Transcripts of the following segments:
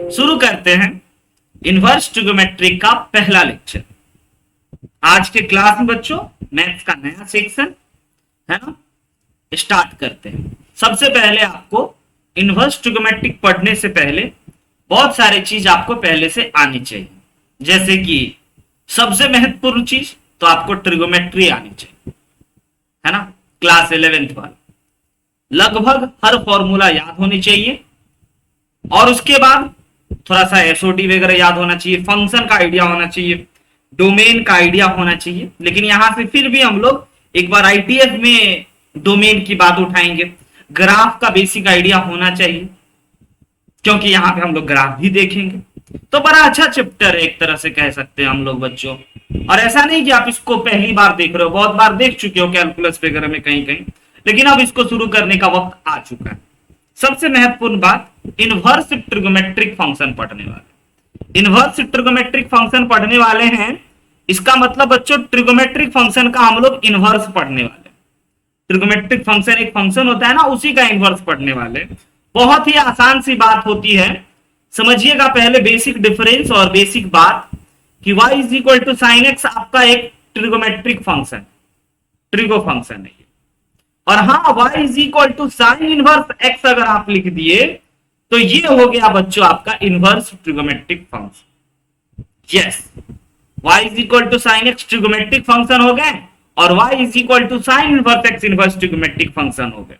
शुरू करते हैं इनवर्स ट्रिगोमेट्री का पहला लेक्चर। आज के क्लास में बच्चों मैथ्स का नया सेक्शन है ना, स्टार्ट करते हैं। सबसे पहले आपको इनवर्स ट्रिगोमेट्रिक पढ़ने से पहले बहुत सारी चीज आपको पहले से आनी चाहिए, जैसे कि सबसे महत्वपूर्ण चीज तो आपको ट्रिगोमेट्री आनी चाहिए, है ना, क्लास 11th वाला। लगभग हर फॉर्मूला याद होनी चाहिए और उसके बाद थोड़ा सा एसओडी वगैरह याद होना चाहिए, फंक्शन का आइडिया होना चाहिए, डोमेन का आइडिया होना चाहिए। लेकिन यहां से फिर भी हम लोग एक बार आईटीएफ में डोमेन की बात उठाएंगे। ग्राफ का बेसिक आइडिया होना चाहिए क्योंकि यहां पे हम लोग ग्राफ भी देखेंगे। तो बड़ा अच्छा चैप्टर है, एक तरह से कह सकते हैं हम लोग बच्चों। और ऐसा नहीं कि आप इसको पहली बार देख रहे हो, बहुत बार देख चुके हो कैलकुलस वगैरह में कहीं कहीं, लेकिन अब इसको शुरू करने का वक्त आ चुका है। सबसे महत्वपूर्ण बात, इनवर्स ट्रिगोमेट्रिक फंक्शन पढ़ने वाले। इनवर्स ट्रिगोमेट्रिक फंक्शन पढ़ने वाले हैं, इसका मतलब बच्चों ट्रिगोमेट्रिक फंक्शन का हम लोग इनवर्स पढ़ने वाले। ट्रिगोमेट्रिक फंक्शन एक फंक्शन होता है ना, उसी का इनवर्स पढ़ने वाले। बहुत ही आसान सी बात होती है, समझिएगा पहले बेसिक डिफरेंस और बेसिक बात कि y is equal to sine x आपका एक ट्रिगोमेट्रिक फंक्शन, ट्रिगो फंक्शन है। और हाँ, y is equal to sine inverse x अगर आप लिख दिए तो ये हो गया बच्चों आपका inverse trigonometric function. Yes, y is equal to sine x trigonometric function हो गए और y is equal to sine inverse x inverse trigonometric function हो गए।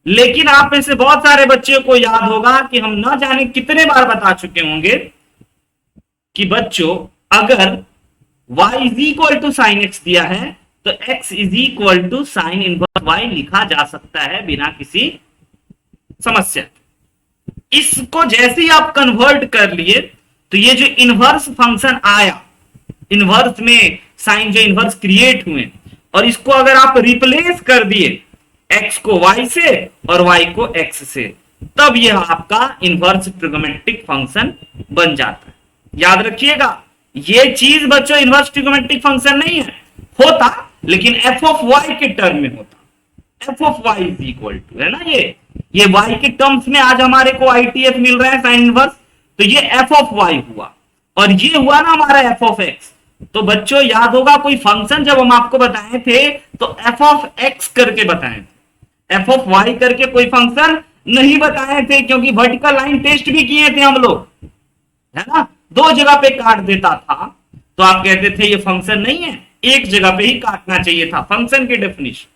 लेकिन आप में से बहुत सारे बच्चों को याद होगा कि हम ना जाने कितने बार बता चुके होंगे कि बच्चों अगर y is equal to sine x दिया है तो x is equal to sine inverse y लिखा जा सकता है बिना किसी समस्या। इसको जैसे ही आप कन्वर्ट कर लिए तो ये जो इनवर्स फंक्शन आया, इनवर्स में साइन जो इनवर्स क्रिएट हुए, और इसको अगर आप रिप्लेस कर दिए x को y से और y को x से, तब यह आपका इनवर्स ट्रिगोमेट्रिक फंक्शन बन जाता है। याद रखिएगा, ये चीज बच्चों इनवर्स ट्रिगोमेट्रिक फंक्शन नहीं है, होता लेकिन f ऑफ y के टर्म में होता। f of y is equal to, है ना, ये y के टर्म्स में आज हमारे को आईटीएफ मिल रहा है साइन इनवर्स, तो ये f ऑफ y हुआ और ये हुआ ना हमारा f ऑफ x। तो बच्चों याद होगा कोई फंक्शन जब हम आपको बताए थे तो f ऑफ x करके बताए थे, f ऑफ y करके कोई फंक्शन नहीं बताए थे, क्योंकि वर्टिकल लाइन टेस्ट भी किए थे हम लोग, है ना, दो जगह पे काट देता था तो आप कहते थे ये फंक्शन नहीं है, एक जगह पे ही काटना चाहिए था फंक्शन की डेफिनेशन।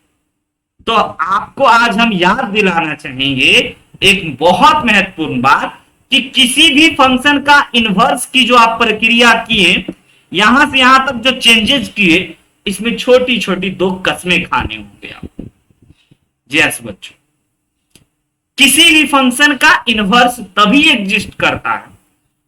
तो आपको आज हम याद दिलाना चाहेंगे एक बहुत महत्वपूर्ण बात कि किसी भी फंक्शन का इनवर्स की जो आप प्रक्रिया किए, यहां से यहां तक जो चेंजेस किए, इसमें छोटी छोटी दो कस्में खाने होंगे आपको। यस बच्चों, किसी भी फंक्शन का इनवर्स तभी एग्जिस्ट करता है,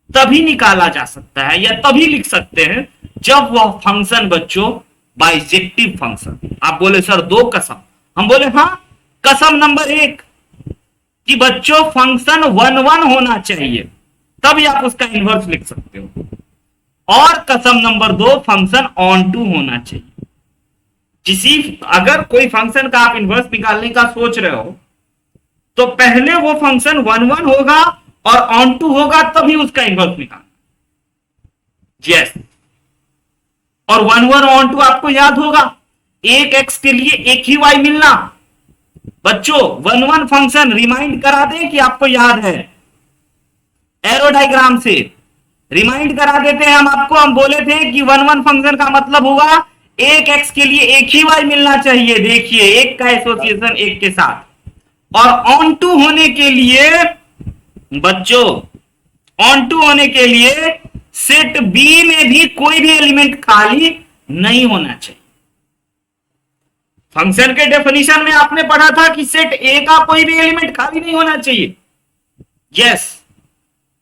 तभी निकाला जा सकता है या तभी लिख सकते हैं जब वह फंक्शन बच्चों बाइजेक्टिव फंक्शन। आप बोले सर दो कसम, हम बोले हाँ, कसम नंबर 1 कि बच्चों फंक्शन 1 होना चाहिए, तभी आप उसका इनवर्स लिख सकते हो। और कसम नंबर 2, फंक्शन ऑन टू होना चाहिए। अगर कोई फंक्शन का आप इनवर्स निकालने का सोच रहे हो तो पहले वो फंक्शन 1 होगा और ऑन टू होगा, तभी उसका इनवर्स निकालना। यस, और 1 ऑन टू आपको याद होगा, एक x के लिए एक ही y मिलना। बच्चों 1 फंक्शन रिमाइंड करा दें कि आपको याद है, एरो डायग्राम से रिमाइंड करा देते हैं हम आपको। हम बोले थे कि 1 फंक्शन का मतलब होगा एक x के लिए एक ही y मिलना चाहिए। देखिए, एक का एसोसिएशन एक के साथ। और ऑन टू होने के लिए बच्चों, ऑन टू होने के लिए सेट B में भी कोई भी एलिमेंट खाली नहीं होना चाहिए। फंक्शन के डेफिनेशन में आपने पढ़ा था कि सेट A का कोई भी एलिमेंट खाली नहीं होना चाहिए। यस,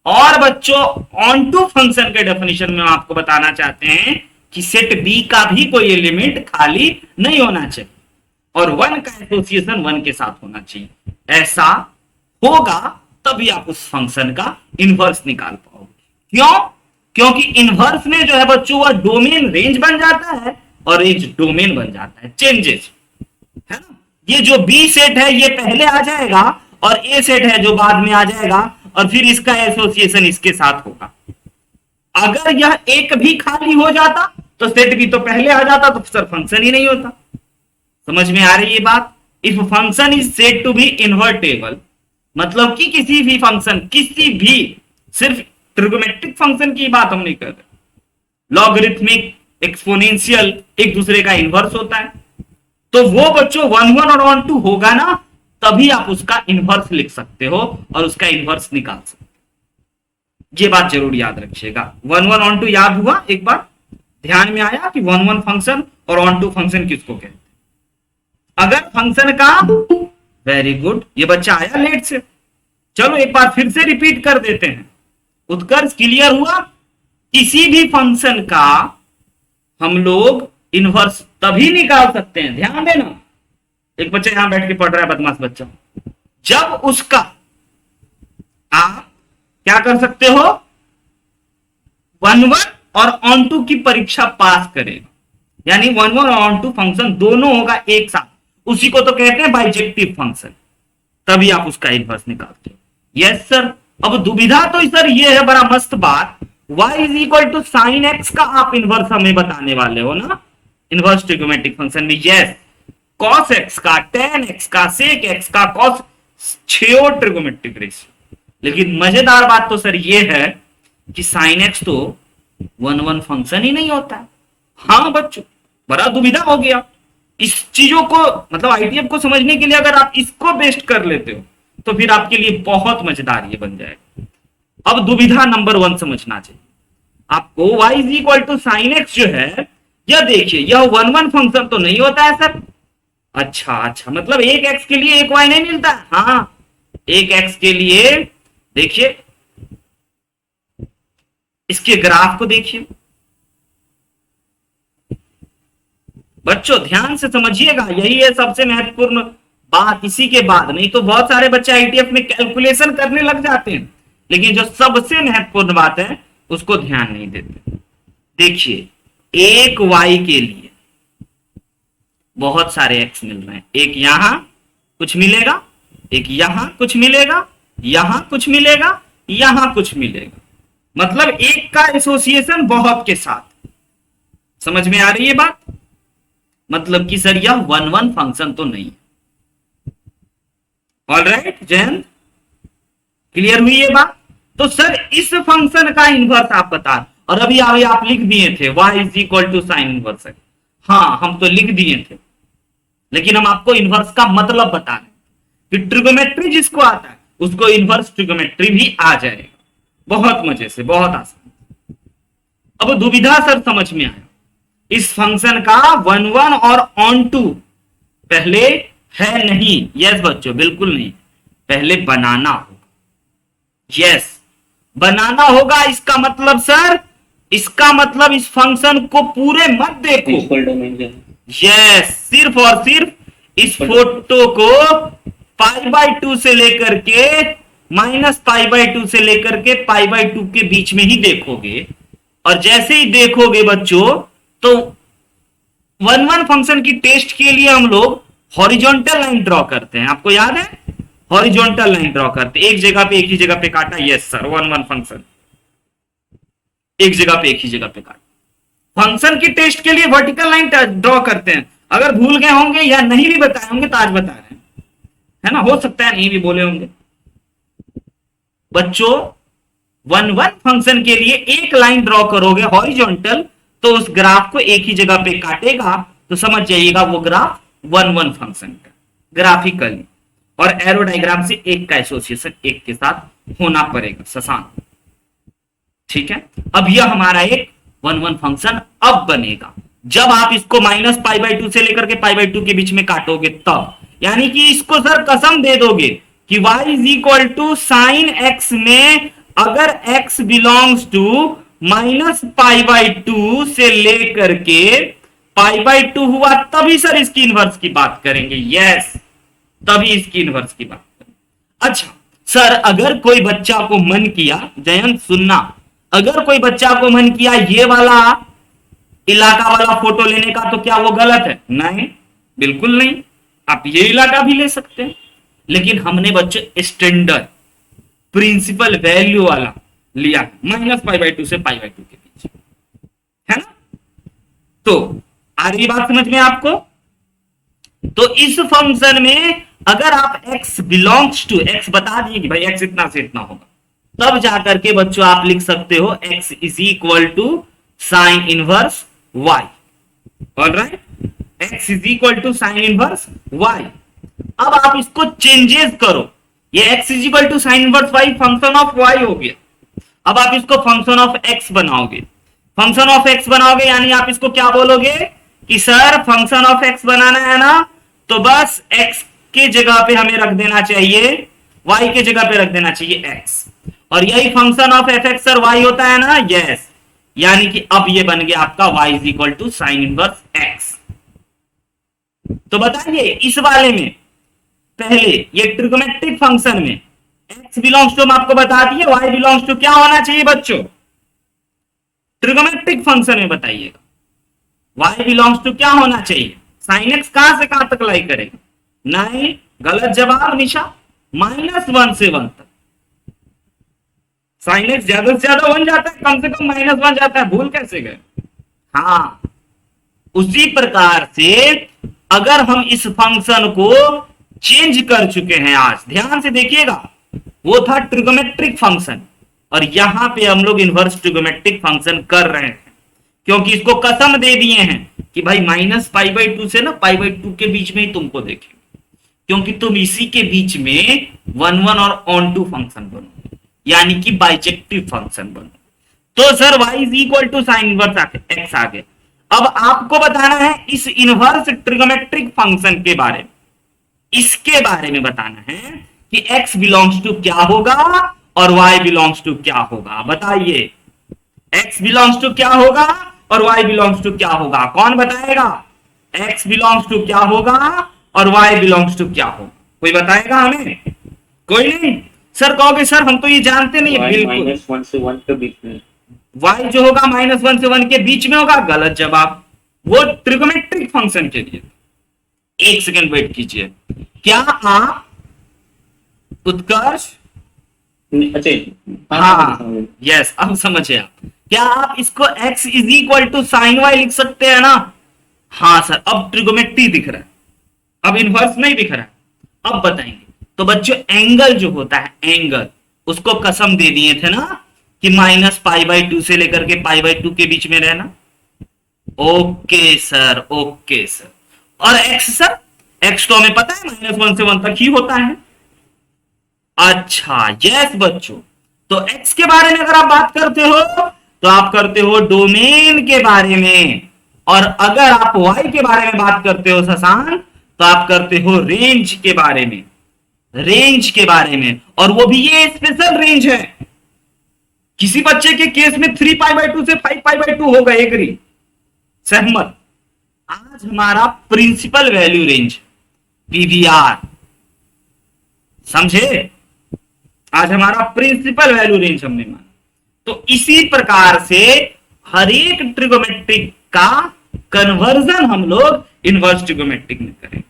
और बच्चों ऑन टू फंक्शन के डेफिनेशन में आपको बताना चाहते हैं कि सेट B का भी कोई एलिमेंट खाली नहीं होना चाहिए और 1 का एसोसिएशन 1 के साथ होना चाहिए। ऐसा होगा तभी आप उस फंक्शन का इनवर्स निकाल पाओगे। क्यों? क्योंकि इनवर्स में जो है बच्चों वह डोमेन रेंज बन जाता है और रेंज डोमेन बन जाता है, चेंजेस, है ना। ये जो बी सेट है ये पहले आ जाएगा और ए सेट है जो बाद में आ जाएगा, और फिर इसका एसोसिएशन इसके साथ होगा। अगर यह एक भी खाली हो जाता तो सेट भी तो पहले आ जाता, तो सर फंक्शन ही नहीं होता। समझ में आ रही है बात? If function is said to be invertible, मतलब कि किसी भी फंक्शन, किसी भी, सिर्फ ट्रिगोमेट्रिक फंक्शन की बात हम नहीं कर रहे, लॉगरिथमिक, एक्सपोनेंशियल एक दूसरे का इन्वर्स होता है, तो वो बच्चों 1 1 और 1 2 होगा ना, तभी आप उसका इन्वर्स लिख सकते हो और उसका इन्वर्स निकाल सकते हो। ये बात जरूर याद रखिएगा। 1 1 on 2 याद हुआ? एक बार ध्यान में आया कि 1 1 फंक्शन और on 2 फंक्शन किसको कहते हैं? अगर फंक्शन का, वेरी गुड, ये बच्चा आया लेट से, चलो एक बार फिर से रिपीट कर देते हैं। उत्कर्ष क्लियर हुआ? किसी भी फंक्शन का हम लोग इन्वर्स तभी निकाल सकते हैं, ध्यान देना। एक बच्चा यहां बैठ के पढ़ रहा है, बदमाश बच्चा, जब उसका आप क्या कर सकते हो, 1 1 और on 2 की परीक्षा पास करेगा, यानी 1 1 और on 2 फंक्शन दोनों होगा एक साथ, उसी को तो कहते हैं बाइजेक्टिव फंक्शन, तभी आप उसका इन्वर्स निकालते हो। Yes sir. अब दुविधा तो सर ये है, बड़ा मस्त बात, y is equal to sine x का आप इन्वर्स हमें बताने वाले हो ना, इन्वर्स ट्रिगोमेट्रिक फंक्शन में। यस, कॉस एक्स का, टेन एक्स का, सेक एक्स का, कॉस, 6 ट्रिगोमेट्रिक रेशियो। लेकिन मजेदार बात तो सर ये है कि साइन एक्स तो 1 1 फंक्शन ही नहीं होता है। हाँ बच्चों, बड़ा दुविधा हो गया। इस चीजों को, मतलब आईटीएफ को समझने के लिए अगर आप इसको बेस्ट कर लेते हो तो फिर आपके लिए बहुत मजेदार ये बन जाएगा। अब दुविधा नंबर 1 समझना चाहिए आपको, y is equal to sine x जो है, यह देखिए, यह 1 1 फंक्शन तो नहीं होता है सर। अच्छा, मतलब एक x के लिए एक y नहीं मिलता है? हाँ, एक x के लिए देखिए, इसके ग्राफ को देखिए बच्चों, ध्यान से समझिएगा, यही है सबसे महत्वपूर्ण बात। इसी के बाद, नहीं तो बहुत सारे बच्चे आईटीएफ में कैलकुलेशन करने लग जाते हैं, लेकिन जो सबसे महत्वपूर्ण बात है उसको ध्यान नहीं देते। देखिए, एक y के लिए बहुत सारे x मिल रहे हैं, एक यहां कुछ मिलेगा, एक यहां कुछ मिलेगा, यहां कुछ मिलेगा, यहां कुछ मिलेगा, मतलब एक का एसोसिएशन बहुत के साथ। समझ में आ रही है बात? मतलब कि सर यह 1 1 फंक्शन तो नहीं है। ऑलराइट जयंत, क्लियर हुई ये बात? तो सर इस फंक्शन का इन्वर्स आप बता, और अभी आप लिख दिए थे y is equal to sine inverse है। हाँ, हम तो लिख दिए थे, लेकिन हम आपको इन्वर्स का मतलब बता रहे हैं कि ट्रिगोमेट्री जिसको आता है उसको इन्वर्स ट्रिगोमेट्री भी आ जाएगा, बहुत मजे से, बहुत आसान। अब दुविधा सर समझ में आया, इस फंक्शन का 1 1 और on 2 पहले है नहीं। यस बच्चों, बिल्कुल नहीं, पहले बनाना होगा। यस, बनाना होगा। इसका मतलब सर, इसका मतलब इस फंक्शन को पूरे मत देखो। यस, सिर्फ और सिर्फ इस फोटो को π/2 से लेकर के -π/2 से लेकर के π/2 के बीच में ही देखोगे, और जैसे ही देखोगे बच्चों, तो 1 1 फंक्शन की टेस्ट के लिए हम लोग हॉरिजॉन्टल लाइन ड्रॉ करते हैं। आपको याद है? हॉरिजॉन्टल लाइन ड्रॉ करते, एक जगह पे एक ही जगह पे काटा। यस सर, 1 1 फंक्शन एक जगह पे एक ही जगह पे काटा। फंक्शन की टेस्ट के लिए वर्टिकल लाइन ड्रॉ करते हैं। अगर भूल गए होंगे या नहीं भी बताए होंगे तो आज बता रहे हैं, है ना, हो सकता है नहीं भी बोले होंगे बच्चों। 1 1 फंक्शन के लिए एक लाइन ड्रॉ करोगे हॉरिजॉन्टल, तो उस ग्राफ को एक ही जगह पे काटेगा, तो समझ जाइएगा वो ग्राफ 1 1 फंक्शन का ग्राफिकली, और एरो डायग्राम से एक का एसोसिएशन एक के साथ होना पड़ेगा, शशांक। ठीक है, अब यह हमारा एक 1 1 फंक्शन अब बनेगा जब आप इसको -π/2 से लेकर के π/2 के बीच में काटोगे तब, यानी कि इसको सर कसम दे दोगे कि y is equal to sine x में अगर x बिलोंग्स टू -π/2 से लेकर के π/2 हुआ, तभी सर इसकी इनवर्स की बात करेंगे। यस, तभी इसकी इनवर्स की बात करेंगे। अच्छा सर, अगर कोई बच्चा को मन किया, जयंत सुनना, अगर कोई बच्चा को मन किया ये वाला इलाका वाला फोटो लेने का, तो क्या वो गलत है? नहीं, बिल्कुल नहीं, आप ये इलाका भी ले सकते हैं। लेकिन हमने बच्चे स्टैंडर्ड प्रिंसिपल वैल्यू वाला लिया, -π/2 से π/2 के बीच, है ना। तो आ रही बात समझ में आपको। तो इस फंक्शन में अगर आप x बिलोंग्स टू, x बता दिए कि भाई x इतना से इतना होगा, तब जाकर के बच्चों आप लिख सकते हो x is equal to sine inverse y। Alright, x is equal to sine inverse y। अब आप इसको चेंजेस करो, ये x is equal to sine inverse y function of y हो गया। अब आप इसको फंक्शन ऑफ x बनाओगे, फंक्शन ऑफ x बनाओगे यानी आप इसको क्या बोलोगे कि सर फंक्शन ऑफ x बनाना है ना, तो बस x के जगह पे हमें रख देना चाहिए, y के जगह पे रख देना चाहिए x, और यही function of fx sir y होता है ना, यस। यानी कि अब ये बन गया आपका y is equal to sine inverse x। तो बताइए इस वाले में पहले ये ट्रिगोमेट्रिक फंक्शन में x बिलोंग्स टू हम आपको बता दिए, y बिलोंग्स टू क्या होना चाहिए बच्चों, ट्रिगोमेट्रिक फंक्शन में बताइएगा y बिलोंग्स टू क्या होना चाहिए। साइन x कहां से कहां तक लाई करेगा, नहीं गलत जवाब निशा, -1 से 1 तक। साइन x ज्यादा से ज्यादा 1 जाता है, कम से कम -1 जाता है, भूल कैसे गए। हाँ, उसी प्रकार से अगर हम इस फंक्शन को चेंज कर चुके हैं, आज ध्यान से देखिएगा, वो था ट्रिगोमेट्रिक फंक्शन और यहां पे हम लोग इनवर्स ट्रिगोमेट्रिक फंक्शन कर रहे हैं, क्योंकि इसको कसम दे दिए हैं कि भाई -π/2 से ना π/2 के बीच में ही तुमको देखें, क्योंकि तुम इसी के बीच में 1 और ऑन टू फंक्शन बनो, यानी कि बाइजेक्टिव फंक्शन बनो। तो sir y is equal to sine inverse x आ गया। अब आपको बताना है इस इनवर्स ट्रिगोमेट्रिक फंक्शन के बारे में, इसके बारे में बताना है कि x बिलोंग्स टू क्या होगा और y बिलोंग्स टू क्या होगा। बताइए x बिलोंग्स टू क्या होगा और y बिलोंग्स टू क्या होगा, कौन बताएगा। x बिलोंग्स टू क्या होगा और y बिलोंग्स टू क्या होगा, कोई बताएगा हमें, कोई नहीं। सर कहोगे सर हम तो ये जानते नहीं है, बिल्कुल -1 से 1 के बीच में y जो होगा -1 से 1 के बीच में होगा, गलत जवाब, वो ट्रिगोमेट्रिक फंक्शन के लिए। एक सेकंड वेट कीजिए, क्या आप उत्कर्ष, अच्छा हाँ यस अब समझे आप, क्या आप इसको x is equal to sine y लिख सकते हैं ना। हाँ सर, अब ट्रिगोमेट्री दिख रहा है, अब इनवर्स नहीं दिख रहा है, अब बताएंगे। तो बच्चों एंगल जो होता है, एंगल उसको कसम दे दिए थे ना कि -π/2 से लेकर के π/2 के बीच में रहना। Okay sir, okay sir. और x सर, x तो हमें पता है -1 से 1 तक ही होता है। अच्छा यस बच्चों, तो x के बारे में अगर आप बात करते हो तो आप करते हो डोमेन के बारे में, और अगर आप y के बारे में बात करते हो शशांक तो आप करते हो रेंज के बारे में, रेंज के बारे में। और वो भी ये स्पेशल रेंज है, किसी बच्चे के केस में 3π/2 से 5π/2 होगा, एग्री, सहमत। आज हमारा प्रिंसिपल वैल्यू रेंज पीवीआर, समझे, आज हमारा प्रिंसिपल वैल्यू रेंज हमने माना। तो इसी प्रकार से हर एक ट्रिगोमेट्रिक का कन्वर्जन हम लोग इनवर्स ट्रिगोमेट्रिक में करेंगे।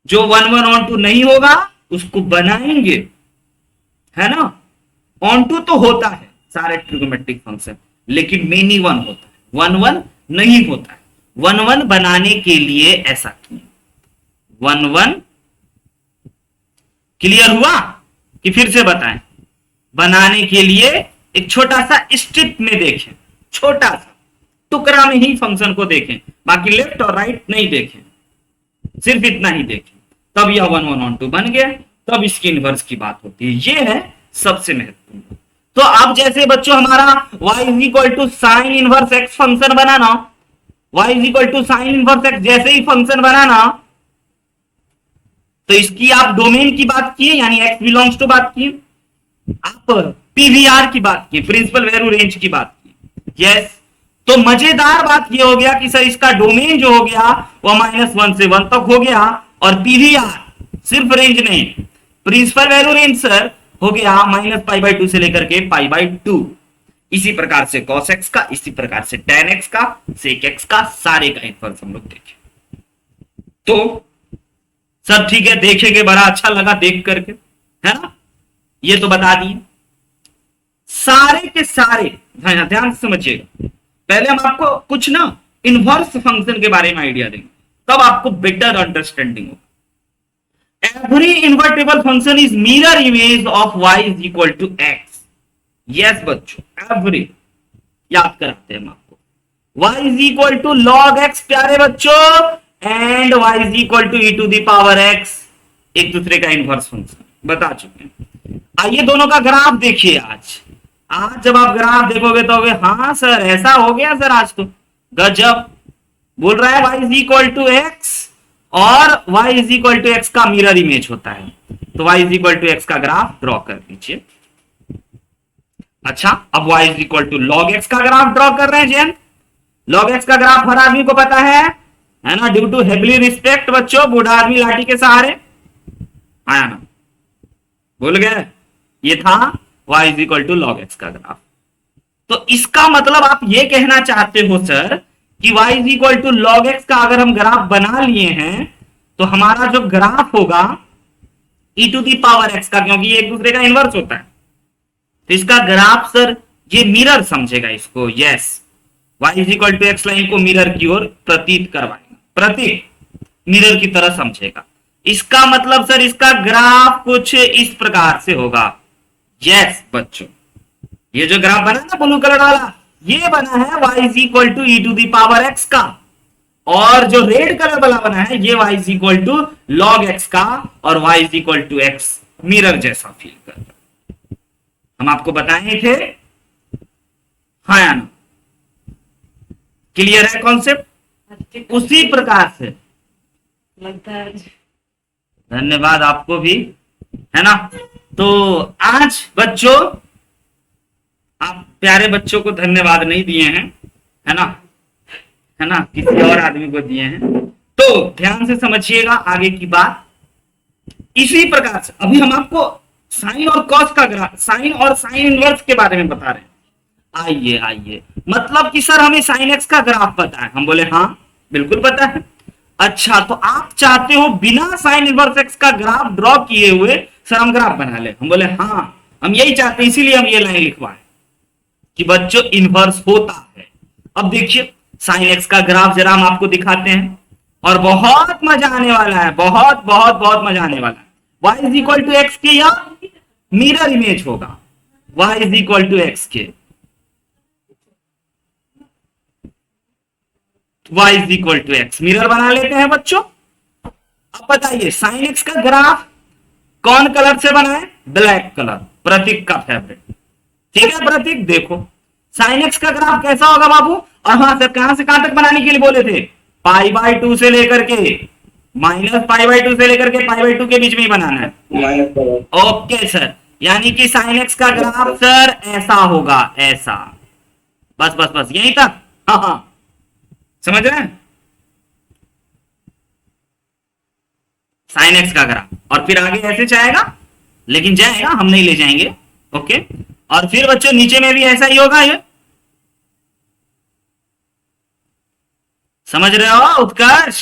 जो 1 ऑन टू नहीं होगा उसको बनाएंगे, है ना। ऑन टू तो होता है सारे ट्रिगोमेट्रिक फंक्शन, लेकिन मेनी 1 होता है, 1 नहीं होता है। 1 बनाने के लिए ऐसा किए, 1 क्लियर हुआ कि फिर से बताएं। बनाने के लिए एक छोटा सा स्ट्रिप में देखें, छोटा सा टुकड़ा में ही फंक्शन को देखें, बाकी लेफ्ट और राइट नहीं देखें, सिर्फ इतना ही देखें, तब यह 1 ऑन टू बन गया, तब इसकी इनवर्स की बात होती है। ये है सबसे महत्वपूर्ण। तो अब जैसे बच्चों हमारा y is equal to sine inverse x function बनाना, y is equal to sine inverse x जैसे ही फंक्शन बनाना, तो इसकी आप डोमेन की बात किए, यानी x बिलोंग्स टू बात किए, आप पीवीआर की बात की, प्रिंसिपल वैल्यू रेंज की बात की, यस। तो मजेदार बात यह हो गया कि सर इसका डोमेन जो हो गया वो -1 से 1 तक हो गया, और पीवीआर सिर्फ रेंज नहीं, प्रिंसिपल वैल्यू रेंज सर हो गया -π/2 से लेकर के π/2। इसी प्रकार से cos x का, इसी प्रकार से tan x का, sec x का, सारे का इनवर्स हम लोग देखें। तो सब ठीक है, देखेंगे, बड़ा अच्छा लगा देख करके, है ना। ये तो बता दिए। सारे के सारे ध्यान से समझिएगा, पहले हम आपको कुछ ना इनवर्स फंक्शन के बारे में आइडिया देंगे, तब आपको बेटर अंडरस्टैंडिंग होगा। Every invertible function is mirror image of y is equal to x. Yes बच्चों, एवरी याद कराते हैं हम आपको। y is equal to log x प्यारे बच्चों, and y is equal to e to the power x, एक दूसरे का इनवर्स फंक्शन बता चुके हैं। आइए दोनों का ग्राफ देखिए। आज जब आप ग्राफ देखोगे तो हाँ सर ऐसा हो गया सर, आज तो गजब। बोल रहा है y is equal to x और y is equal to x का मिरर इमेज होता है, तो y is equal to x का ग्राफ ड्रॉ कर लीजिए। अच्छा, अब y is equal to log x का ग्राफ ड्रॉ कर रहे हैं जैन। लॉग एक्स का ग्राफ हर आदमी को पता है ना, ड्यू टू हेवली रिस्पेक्ट बच्चों, बूढ़ा आदमी लाठी के सहारे। आया ना, भूल गए? ये था y is equal to log x का ग्राफ। तो इसका मतलब आप ये कहना चाहते हो सर कि y is equal to log x का अगर हम ग्राफ बना लिए हैं तो हमारा जो ग्राफ होगा e to the power x का, क्योंकि ये एक दूसरे का इनवर्स होता है, तो इसका ग्राफ सर ये मिरर समझेगा इसको। Yes, y is equal to x line को मिरर की ओर प्रतीत करवाएगा, प्रतीक मिरर की तरह समझेगा। इसका मतलब सर इसका ग्राफ कुछ इस प्रकार से होगा। यस बच्चों, ये जो ग्राफ बना ना ब्लू कलर वाला, ये बना है y is equal to e to the power x का, और जो रेड कलर वाला बना है ये y is equal to log x का, और y is equal to x mirror जैसा फील कर रहा है। हम आपको बताए थे, हाँ या ना? क्लियर है कॉन्सेप्ट? उसी प्रकार से लगता है। धन्यवाद आपको भी, है ना। तो आज बच्चों आप प्यारे बच्चों को धन्यवाद नहीं दिए हैं, है ना, है ना, किसी और आदमी को दिए हैं। तो ध्यान से समझिएगा आगे की बात। इसी प्रकार से अभी हम आपको साइन और कॉस का ग्राफ, साइन और साइन इनवर्स के बारे में बता रहे हैं। आइए, मतलब कि सर हमें साइन एक्स का ग्राफ पता है। हम बोले हाँ बिल्कुल पता है। अच्छा, तो आप चाहते हो बिना साइन इनवर्स एक्स का ग्राफ ड्रॉ किए हुए सर हम ग्राफ बना ले। हम बोले हाँ हम यही चाहते हैं, इसीलिए हम ये लाइन लिखवाएं कि बच्चों इनवर्स होता है। अब देखिए साइन एक्स का ग्राफ जरा हम आपको दिखाते हैं, और बहुत मजा आने वाला है, बहुत बहुत बहुत मजा आने वाला है। y is equal to x के या मिरर इमेज होगा, y is equal to x के, y is equal to x mirror बना लेते हैं बच्चों। अब बताइए साइन एक्स का ग्राफ कौन कलर से बना है? ब्लैक कलर, प्रतीक का फेवरेट। ठीक है प्रतीक, देखो साइन एक्स का ग्राफ कैसा होगा बाबू। और हाँ सर कहां से कहां तक बनाने के लिए बोले थे? पाई बाय 2 से लेकर के माइनस पाई बाय 2 से लेकर के पाई बाय 2 के बीच में ही बनाना है। ओके सर, यानी कि साइन एक्स का ग्राफ सर ऐसा होगा, ऐसा। बस बस बस यहीं तक, हाँ हाँ समझ रहे हैं? साइन एक्स का ग्राफ, और फिर आगे ऐसे जाएगा, लेकिन जाएगा हम नहीं ले जाएंगे। ओके, और फिर बच्चों नीचे में भी ऐसा ही होगा। ये समझ रहे हो उत्कर्ष?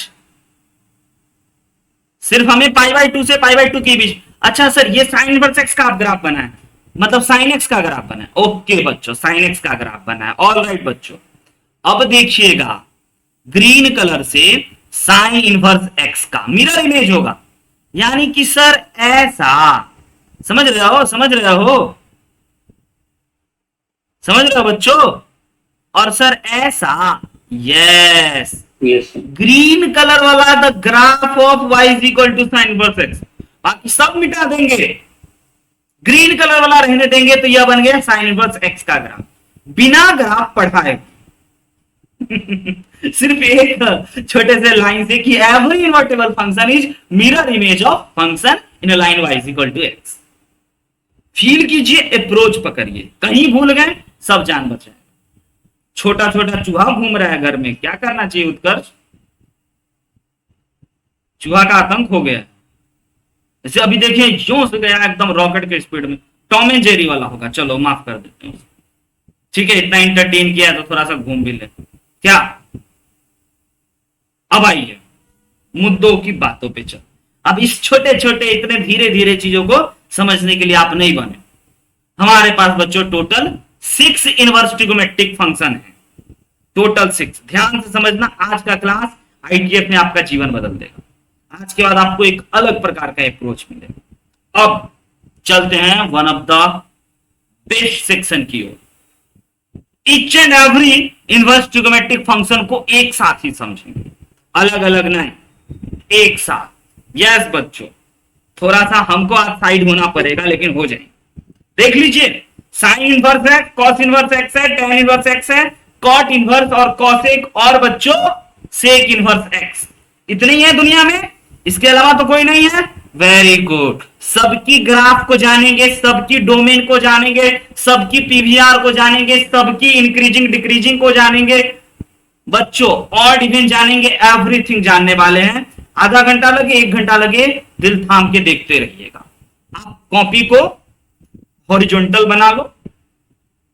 सिर्फ हमें पाई बाय 2 से पाई बाय 2 के बीच। अच्छा सर ये साइन इनवर्स एक्स का आप ग्राफ बना है, मतलब साइन एक्स का ग्राफ बना है। ओके बच्चों, साइन एक्स का ग्राफ बना है, ऑल राइट बच्चों। अब देखिएगा ग्रीन कलर से साइन इनवर्स एक्स का मिरर इमेज होगा, यानी कि सर ऐसा। समझ रहे हो? समझ रहे हो? समझ रहे हो बच्चों? और सर ऐसा, यस ग्रीन कलर वाला the graph of y is equal to sine inverse x. बाकी सब मिटा देंगे, ग्रीन कलर वाला रहने देंगे, तो यह बन गया साइन इनवर्स एक्स का ग्राफ, बिना ग्राफ पढ़ाए। सिर्फ एक छोटे से लाइन से कि every invertible function is mirror image of function in a line y is equal to x. Feel कीजिए, अप्रोच पकड़िए, कहीं भूल गए सब जान बचे। छोटा छोटा चूहा घूम रहा है घर में, क्या करना चाहिए उत्कर्ष? चूहा का आतंक हो गया। जैसे अभी देखिए जों से गया एकदम रॉकेट के स्पीड में, टॉम एंड जेरी वाला होगा। चलो माफ कर देते हैं, ठीक है, इतना एंटरटेन किया तो थोड़ा सा घूम भी ले क्या। अब आइए मुद्दों की बातों पे चल। अब इस छोटे छोटे इतने धीरे धीरे चीजों को समझने के लिए आप नहीं बने। हमारे पास बच्चों टोटल 6 इनवर्स ट्रिगोमेट्रिक फंक्शन है, टोटल 6। ध्यान से समझना, आज का क्लास आईटीएफ में आपका जीवन बदल देगा। आज के बाद आपको एक अलग प्रकार का अप्रोच मिलेगा। अब चलते हैं one of the best section की ओर। Each and every inverse trigonometric function को एक साथ ही समझेंगे, अलग अलग नहीं, एक साथ। यस बच्चों, थोड़ा सा हमको आज साइड होना पड़ेगा, लेकिन हो जाएंगे। देख लीजिए, साइन इनवर्स है, कॉस इनवर्स एक्स है, टेन इनवर्स एक्स है, कॉट इनवर्स और कॉसेक, और बच्चों सेक इनवर्स एक्स। इतने ही है दुनिया में, इसके अलावा तो कोई नहीं है। वेरी गुड, सबकी ग्राफ को जानेंगे, सबकी डोमेन को जानेंगे, सबकी पीवीआर को जानेंगे, सबकी इंक्रीजिंग डिक्रीजिंग को जानेंगे बच्चों, ऑड इवन जानेंगे, एवरीथिंग जानने वाले हैं। आधा घंटा लगे, 1 घंटा लगे, दिल थाम के देखते रहिएगा। आप कॉपी को हॉरिजॉन्टल बना लो,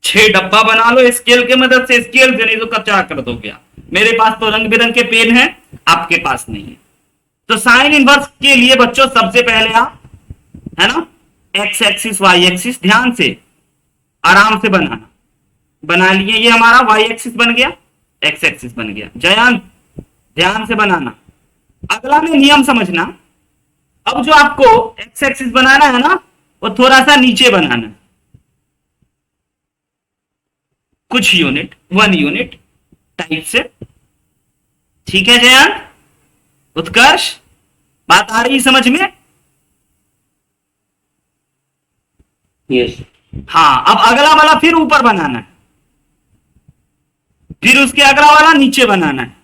6 डब्बा बना लो स्केल के मदद से, स्केल से नहीं तो कचरा कर दोगे आप। मेरे पास तो रंग बिरंग के पेन है, आपके पास नहीं है। तो साइन इनवर्स के लिए बच्चों सबसे पहले आप, है ना, एक्स एक्सिस वाई एक्सिस ध्यान से आराम से बनाना। बना लिए, ये हमारा वाई एक्सिस बन गया, एक्स एक्सिस बन गया। जयंत ध्यान से बनाना। अगला में नियम समझना, अब जो आपको एक्स एक्सिस बनाना है ना, वो थोड़ा सा नीचे बनाना है, कुछ यूनिट, 1 यूनिट टाइप से। ठीक है जयंत, उत्कर्ष, बात आ रही समझ में? यस। हाँ, अब अगला वाला फिर ऊपर बनाना है, फिर उसके अगला वाला नीचे बनाना है।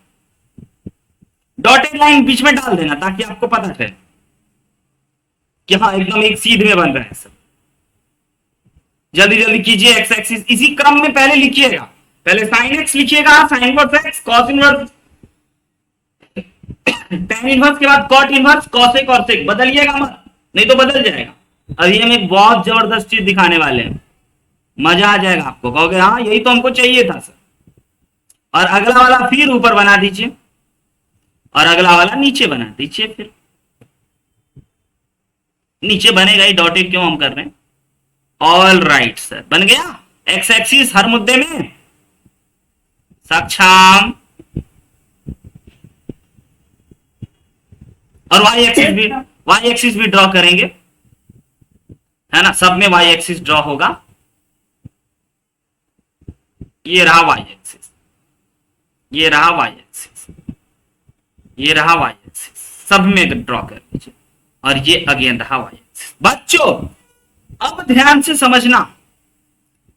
डॉटेड लाइन बीच में डाल देना ताकि आपको पता चले कि हाँ एकदम एक सीध में बन रहा है सब। जल्दी जल्दी कीजिए। एक्स एक्सिस इसी क्रम में पहले लिखिएगा, पहले साइन एक्स लिखिएगा, sign inverse x, cos inverse, tan inverse के बाद कॉट इनवर्स, कॉसेक और सेक। बदलिएगा मत, नहीं तो बदल जाएगा। अभी हम एक बहुत जबरदस्त चीज दिखाने वाले हैं, मजा आ जाएगा आपको, कहोगे हाँ यही तो हमको चाहिए था सर। और अगला वाला फिर ऊपर बना दीजिए, और अगला वाला नीचे बना दीजिए। फिर नीचे बनेगा ही, डॉटेड क्यों हम कर रहे हैं। ऑल राइट सर, बन गया। एक्स एक्सिस हर मुद्दे में सक्षम, और वाई एक्सिस भी ड्रॉ करेंगे, है ना, सब में वाई एक्सिस ड्रॉ होगा। ये रहा वाई एक्सिस, ये रहा वाई एक्सिस, ये रहा वाई एक्सिस, सब में ड्रॉ कर लीजिए। और ये अगेन रहा वाई एक्सिस। बच्चों अब ध्यान से समझना,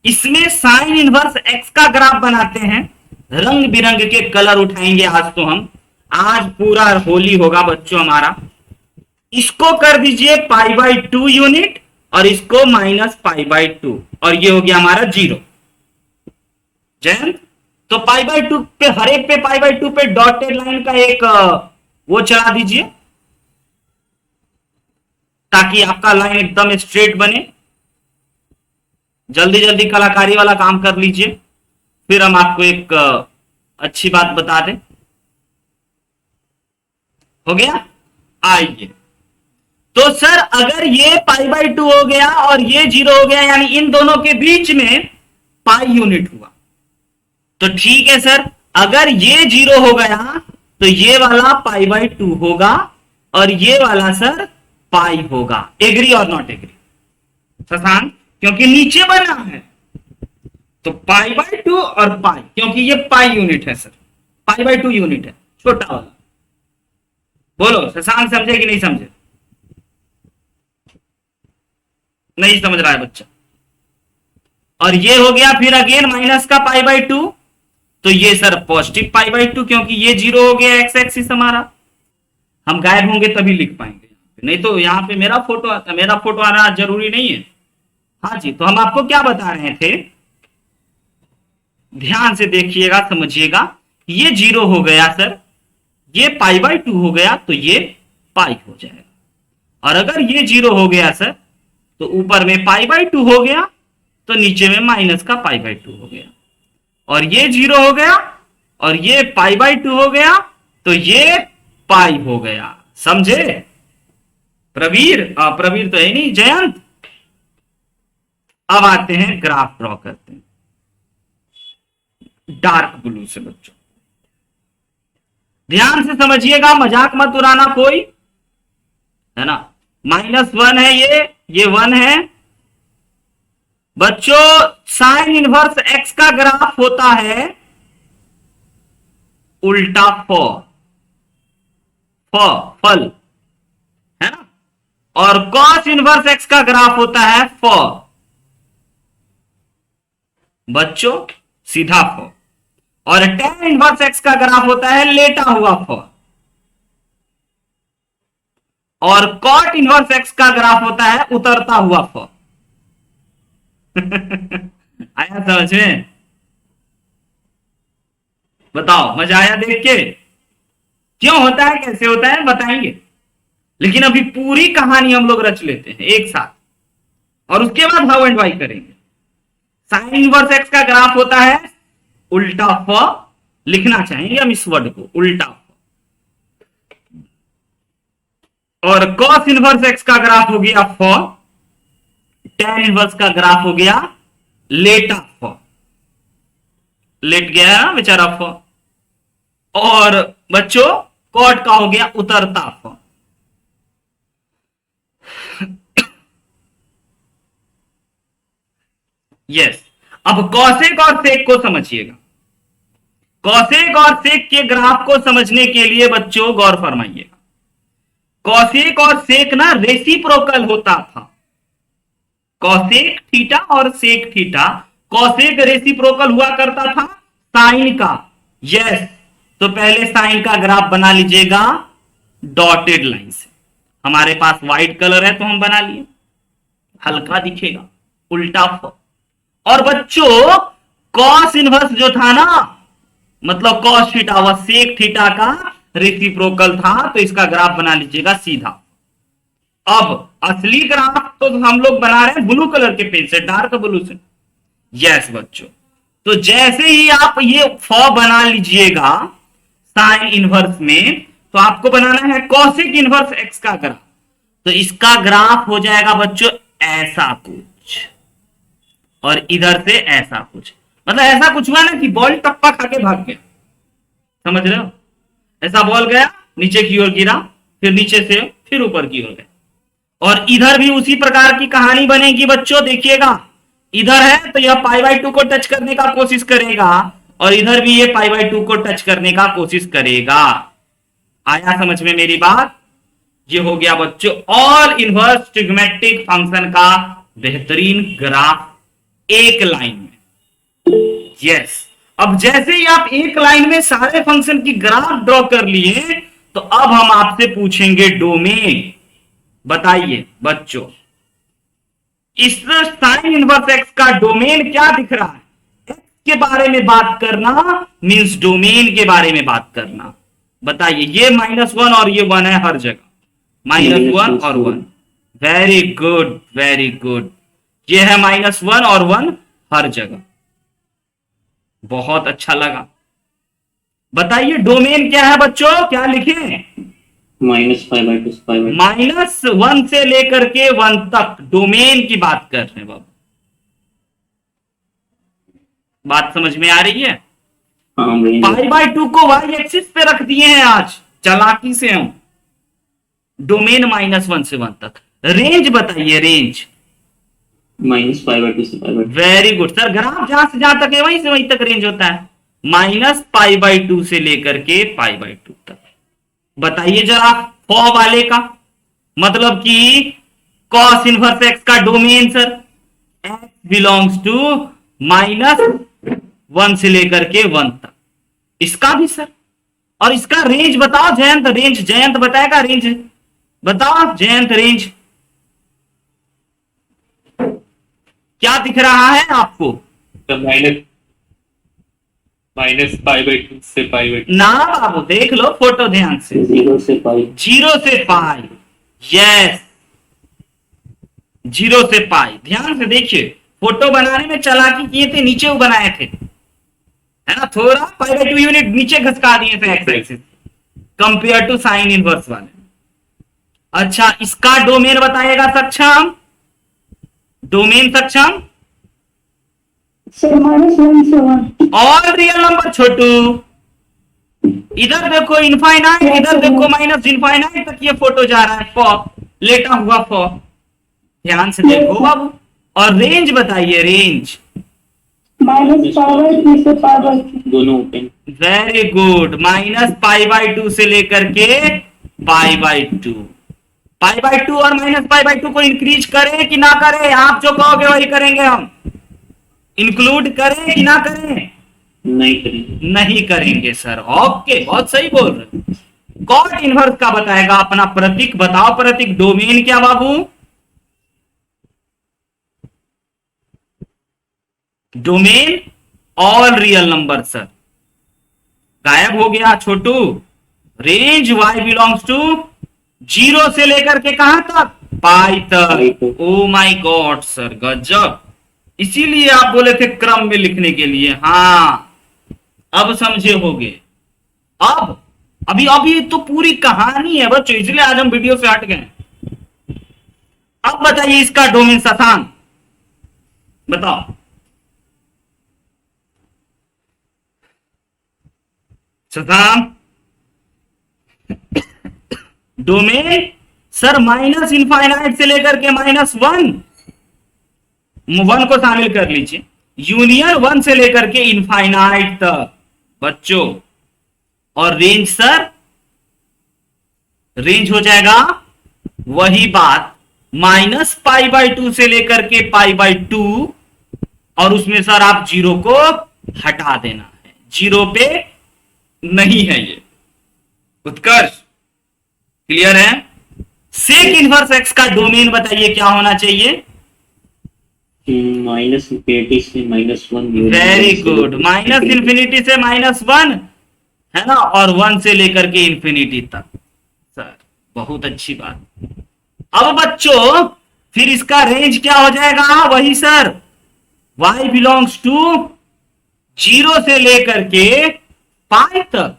इसमें साइन इनवर्स एक्स का ग्राफ बनाते हैं, रंग बिरंग के कलर उठाएंगे। आज तो हम, आज पूरा होली होगा बच्चों हमारा। इसको कर दीजिए π/2 यूनिट, और इसको -π/2, और ये हो गया हमारा 0। जयंत, तो π/2 पे, हर एक पे π/2 पे डॉटेड लाइन का एक वो चला दीजिए, ताकि आपका लाइन एकदम स्ट्रेट बने। जल्दी जल्दी कलाकारी वाला काम कर लीजिए, फिर हम आपको एक अच्छी बात बता दें। हो गया? आइए, तो सर अगर ये π/2 हो गया और ये 0 हो गया, यानी इन दोनों के बीच में पाई यूनिट हुआ, तो ठीक है सर। अगर ये 0 हो गया तो ये वाला π/2 होगा, और ये वाला सर पाई होगा। एग्री और नॉट एग्री शशांक? क्योंकि नीचे बना है तो π/2 और पाई, क्योंकि ये पाई यूनिट है सर, π/2 यूनिट है छोटा वाला। बोलो शशांक, समझे कि नहीं समझे? नहीं समझ रहा है बच्चा। और ये हो गया फिर अगेन माइनस का π/2, तो ये सर पॉजिटिव π/2, क्योंकि ये 0 हो गया एक्स एक्सिस हमारा। हम गायब होंगे तभी लिख पाएंगे, नहीं तो यहाँ पे मेरा फोटो आता, मेरा फोटो आना जरूरी नहीं है। हाँ जी, तो हम आपको क्या बता रहे थे, ध्यान से देखिएगा, समझिएगा। ये 0 हो गया सर, ये π/2 हो गया, तो ये पाई हो जाएगा। और अगर ये 0 हो गया सर, तो ऊपर में π/2 हो गया, तो नीचे में माइनस का π/2 हो गया। और ये 0 हो गया, और ये π/2 हो गया, तो ये पाई हो गया। समझे प्रवीर? प्रवीर तो है नहीं, जयंत अब आते हैं ग्राफ ड्रॉ करते हैं डार्क ब्लू से बच्चों। ध्यान से समझिएगा, मजाक मत उड़ाना कोई, है ना। -1 है ये 1 है बच्चों। साइन इनवर्स एक्स का ग्राफ होता है उल्टा फल, है ना। और कॉस इनवर्स एक्स का ग्राफ होता है बच्चों सीधा और tan इनवर्स एक्स का ग्राफ होता है लेटा हुआ और cot इनवर्स एक्स का ग्राफ होता है उतरता हुआ आया समझ में? बताओ, मजा आया देख के? क्यों होता है, कैसे होता है बताएंगे, लेकिन अभी पूरी कहानी हम लोग रच लेते हैं एक साथ और उसके बाद हाउ एंड वाई करेंगे। साइन इनवर्स एक्स का ग्राफ होता है उल्टा लिखना चाहेंगे हम इस वर्ड को, उल्टा और कॉस इनवर्स एक्स का ग्राफ हो गया tan इनवर्स का ग्राफ हो गया लेटा लेट गया ना बेचारा और बच्चों कॉट का हो गया उतरता यस। अब कॉसेक और सेक को समझिएगा। कॉसेक और सेक के ग्राफ को समझने के लिए बच्चों गौर फरमाइएगा। कॉसेक और सेक ना रेसिप्रोकल होता था। कॉसेक थीटा और सेक थीटा, कॉसेक रेसिप्रोकल हुआ करता था साइन का। यस, तो पहले साइन का ग्राफ बना लीजिएगा डॉटेड लाइन से। हमारे पास व्हाइट कलर है तो हम बना लिए, हल्का दिखेगा उल्टा और बच्चों कॉस इनवर्स जो था ना, मतलब कॉस थीटा व सेक थीटा का रेसिप्रोकल था, तो इसका ग्राफ बना लीजिएगा सीधा। अब असली ग्राफ तो हम लोग बना रहे हैं ब्लू कलर के पेज से, डार्क ब्लू से। यस बच्चों, तो जैसे ही आप ये बना लीजिएगा साइन इनवर्स में, तो आपको बनाना है कॉसेक इनवर्स एक्स का ग्राफ। तो इसका ग्राफ हो जाएगा बच्चों ऐसा कुछ और इधर से ऐसा कुछ, मतलब ऐसा कुछ हुआ ना कि बॉल टप्पा खा के भाग गया, समझ रहे हो? ऐसा बॉल गया नीचे की ओर गिरा, फिर नीचे से फिर ऊपर की ओर गया। और इधर भी उसी प्रकार की कहानी बनेगी बच्चों। देखिएगा, इधर है तो यह π/2 को टच करने का कोशिश करेगा और इधर भी ये π/2 को टच करने का कोशिश करेगा। आया समझ में मेरी बात? ये हो गया बच्चों ऑल इनवर्स ट्रिग्मेट्रिक फंक्शन का बेहतरीन ग्राफ एक लाइन में। यस, अब जैसे ही आप एक लाइन में सारे फंक्शन की ग्राफ ड्रॉ कर लिए, तो अब हम आपसे पूछेंगे डोमेन। बताइए बच्चों, इस साइन इनवर्स एक्स का डोमेन क्या दिख रहा है? एक्स के बारे में बात करना मींस डोमेन के बारे में बात करना। बताइए, ये -1 और ये 1 है हर जगह, -1 और 1। Very good, very good. ये है -1 और 1 हर जगह, बहुत अच्छा लगा। बताइए डोमेन क्या है बच्चों, क्या लिखें? -π/2 से π/2। -1 से लेकर के 1 तक डोमेन की बात कर रहे हैं बाबू। बात समझ में आ रही है? π/2 को y एक्सिस पे रख दिए हैं आज चालाकी से हम। डोमेन -1 से 1 तक। रेंज बताइए, रेंज -π/2 से π/2। Very good sir. ग्राफ जहां से जहां तक है वहीं से वहीं तक रेंज होता है, -π/2 से लेकर के π/2 तक। बताइए जरा वाले का मतलब कि कॉस इनवर्स एक्स का domain sir x belongs to -1 से लेकर के 1 तक। इसका भी सर, और इसका रेंज बताओ जयंत। रेंज जयंत बताएगा, रेंज बताओ जयंत। रेंज क्या दिख रहा है आपको? -π/2 से π/2। ना बाबू, देख लो फोटो ध्यान से। 0 से π। 0 से π। यस, 0 से π। ध्यान से देखिए, फोटो बनाने में चालाकी किए थे, नीचे बनाए थे, है ना। थोड़ा π/2 यूनिट नीचे घसका दिए थे x axis compare to sine inverse वाले। अच्छा, इसका डोमेन बताइएगा सक्षम। डोमेन सक्षम सर -1 से 1। ऑल रियल नंबर छोटू, इधर देखो इनफाइनाइट, इधर देखो माइनस इनफाइनाइट तक ये फोटो जा रहा है, लेटा हुआ ध्यान से देखो बाबू। और रेंज बताइए, रेंज -π/2 से π/2। दोनों ओपन। वेरी गुड, -π/2 से लेकर के π/2। π/2 और -π/2 को इंक्रीज करें कि ना करें? आप जो कहोगे वही करेंगे हम। इंक्लूड करें कि ना करें? नहीं करेंगे। नहीं करेंगे सर। ओके, बहुत सही बोल रहे। कॉट इनवर्स का बताएगा अपना प्रतीक, बताओ प्रतीक। डोमेन क्या बाबू? Domain all real number sir. गायब हो गया Chhotu. Range y belongs to 0 से लेकर के कहां तक? पाई तक। ओ माय गॉड सर, गजब। इसीलिए आप बोले थे क्रम में लिखने के लिए। हाँ, अब समझे होगे। अब अभी तो पूरी कहानी है बच्चों, इसलिए आज हम वीडियो से हट गए। अब बताइए इसका डोमेन शशांक, बताओ। Shashank, domain sir minus infinite से लेकर के -1 को शामिल कर लीजिए, यूनियन 1 से लेकर के इनफाइनाइट तक बच्चों। और रेंज सर, रेंज हो जाएगा वही बात, -π/2 से लेकर के π/2, और उसमें सर आप 0 को हटा देना है, 0 पे नहीं है ये। उत्कर्ष, क्लियर है? सेक इनवर्स एक्स का डोमेन बताइए क्या होना चाहिए? -∞ से -1। वेरी गुड, -∞ से -1 है ना, और 1 से लेकर के इंफिनिटी तक। सर बहुत अच्छी बात। अब बच्चों फिर इसका रेंज क्या हो जाएगा? वही सर, y बिलोंग्स टू 0 से लेकर के पाई तक।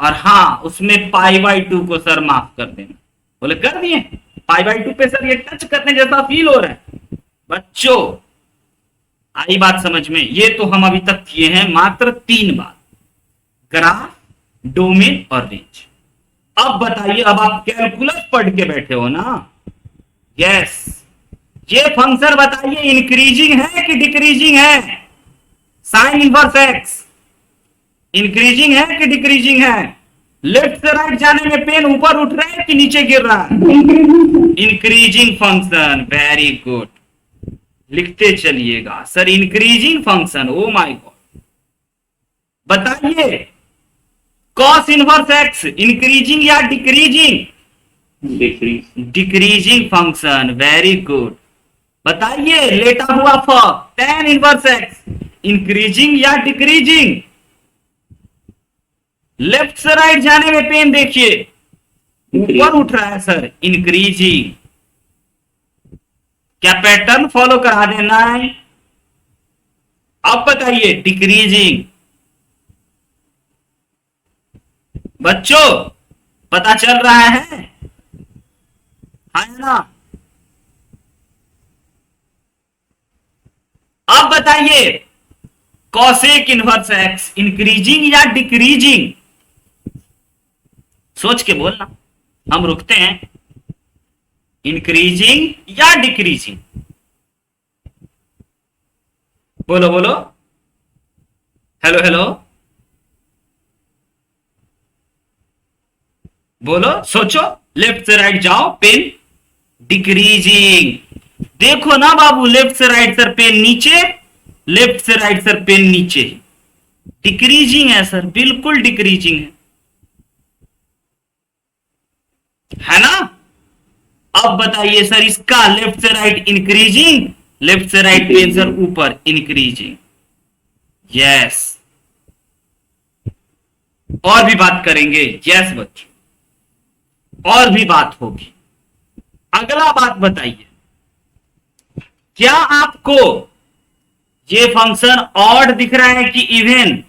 और हाँ, उसमें π/2 को सर माफ कर देना। बोले कर दिए? π/2 पे सर ये टच करने जैसा फील हो रहा है बच्चों। आई बात समझ में? ये तो हम अभी तक किए हैं मात्र 3 बात, ग्राफ, डोमेन और रेंज। अब बताइए, अब आप कैलकुलस पढ़ के बैठे हो ना? यस। ये फंक्शन बताइए इंक्रीजिंग है कि डिक्रीजिंग है? साइन इनवर्स एक्स इंक्रीजिंग है कि डिक्रीजिंग है? लेफ्ट से राइट जाने में पेन ऊपर उठ रहा है कि नीचे गिर रहा है? Increasing function. वेरी गुड, लिखते चलिएगा sir, increasing function. Oh my God, बताइए कॉस इनवर्स एक्स इंक्रीजिंग या decreasing? Decreasing function. Very good. बताइए लेटा हुआ tan इनवर्स एक्स इंक्रीजिंग या डिक्रीजिंग? लेफ्ट से राइट जाने में पेन देखिए ऊपर उठ रहा है सर, इंक्रीजिंग। क्या पैटर्न फॉलो करा देना है? अब बताइए डिक्रीजिंग। बच्चों पता चल रहा है? हाँ ना? अब बताइए कॉसेक इनवर्स एक्स इंक्रीजिंग या डिक्रीजिंग? सोच के बोलना, हम रुकते हैं। इंक्रीजिंग या डिक्रीजिंग? बोलो बोलो, हेलो हेलो, बोलो, सोचो, लेफ्ट से राइट जाओ, पेन डिक्रीजिंग। देखो ना बाबू, लेफ्ट से राइट सर पेन नीचे, लेफ्ट से राइट सर पेन नीचे, डिक्रीजिंग है सर, बिल्कुल डिक्रीजिंग है ना? अब बताइए सर, इसका लेफ्ट से राइट इंक्रीजिंग, लेफ्ट से राइट पेन सर ऊपर इंक्रीजिंग। यस, और भी बात करेंगे। यस बच्चों, और भी बात होगी। अगला बात बताइए, क्या आपको ये फंक्शन ऑड दिख रहा है कि इवन?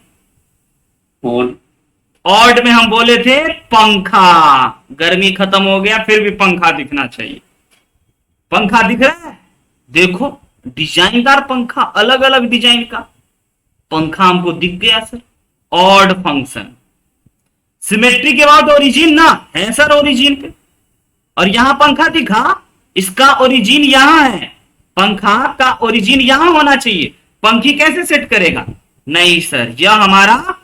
ऑड में हम बोले थे पंखा, गर्मी खत्म हो गया फिर भी पंखा दिखना चाहिए। पंखा दिख रहा है? देखो डिजाइनदार पंखा, अलग अलग डिजाइन का पंखा हमको दिख गया सर। ऑड फंक्शन, सिमेट्री के बाद ओरिजिन ना है सर, ओरिजिन पे, और यहां पंखा दिखा, इसका ओरिजिन यहां है, पंखा का ओरिजिन यहां होना चाहिए, पंखी कैसे सेट करेगा? नहीं सर, यह हमारा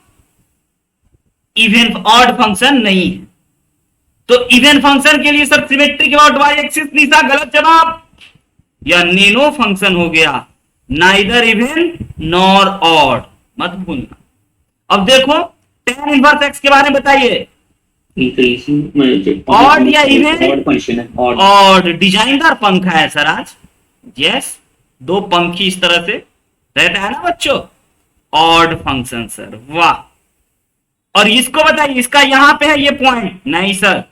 इवन ऑड फंक्शन नहीं है। तो इवन फंक्शन के लिए सर सिमेट्री के बाद वाई एक्सिस निशा, गलत जवाब। यह नेनो फंक्शन हो गया, नाइदर इवन नॉर ऑड, मत भूलना। अब देखो tan इनवर्स x के बारे में बताइए, ऑड या इवन? ऑड फंक्शन है, ऑड। ऑड, डिजाइनदार पंखा है सर आज। यस, दो पंखी इस तरह से रहता है ना बच्चों, ऑड फंक्शन सर, वाह। और इसको बताइए, इसका यहां पे है ये पॉइंट, नहीं सर,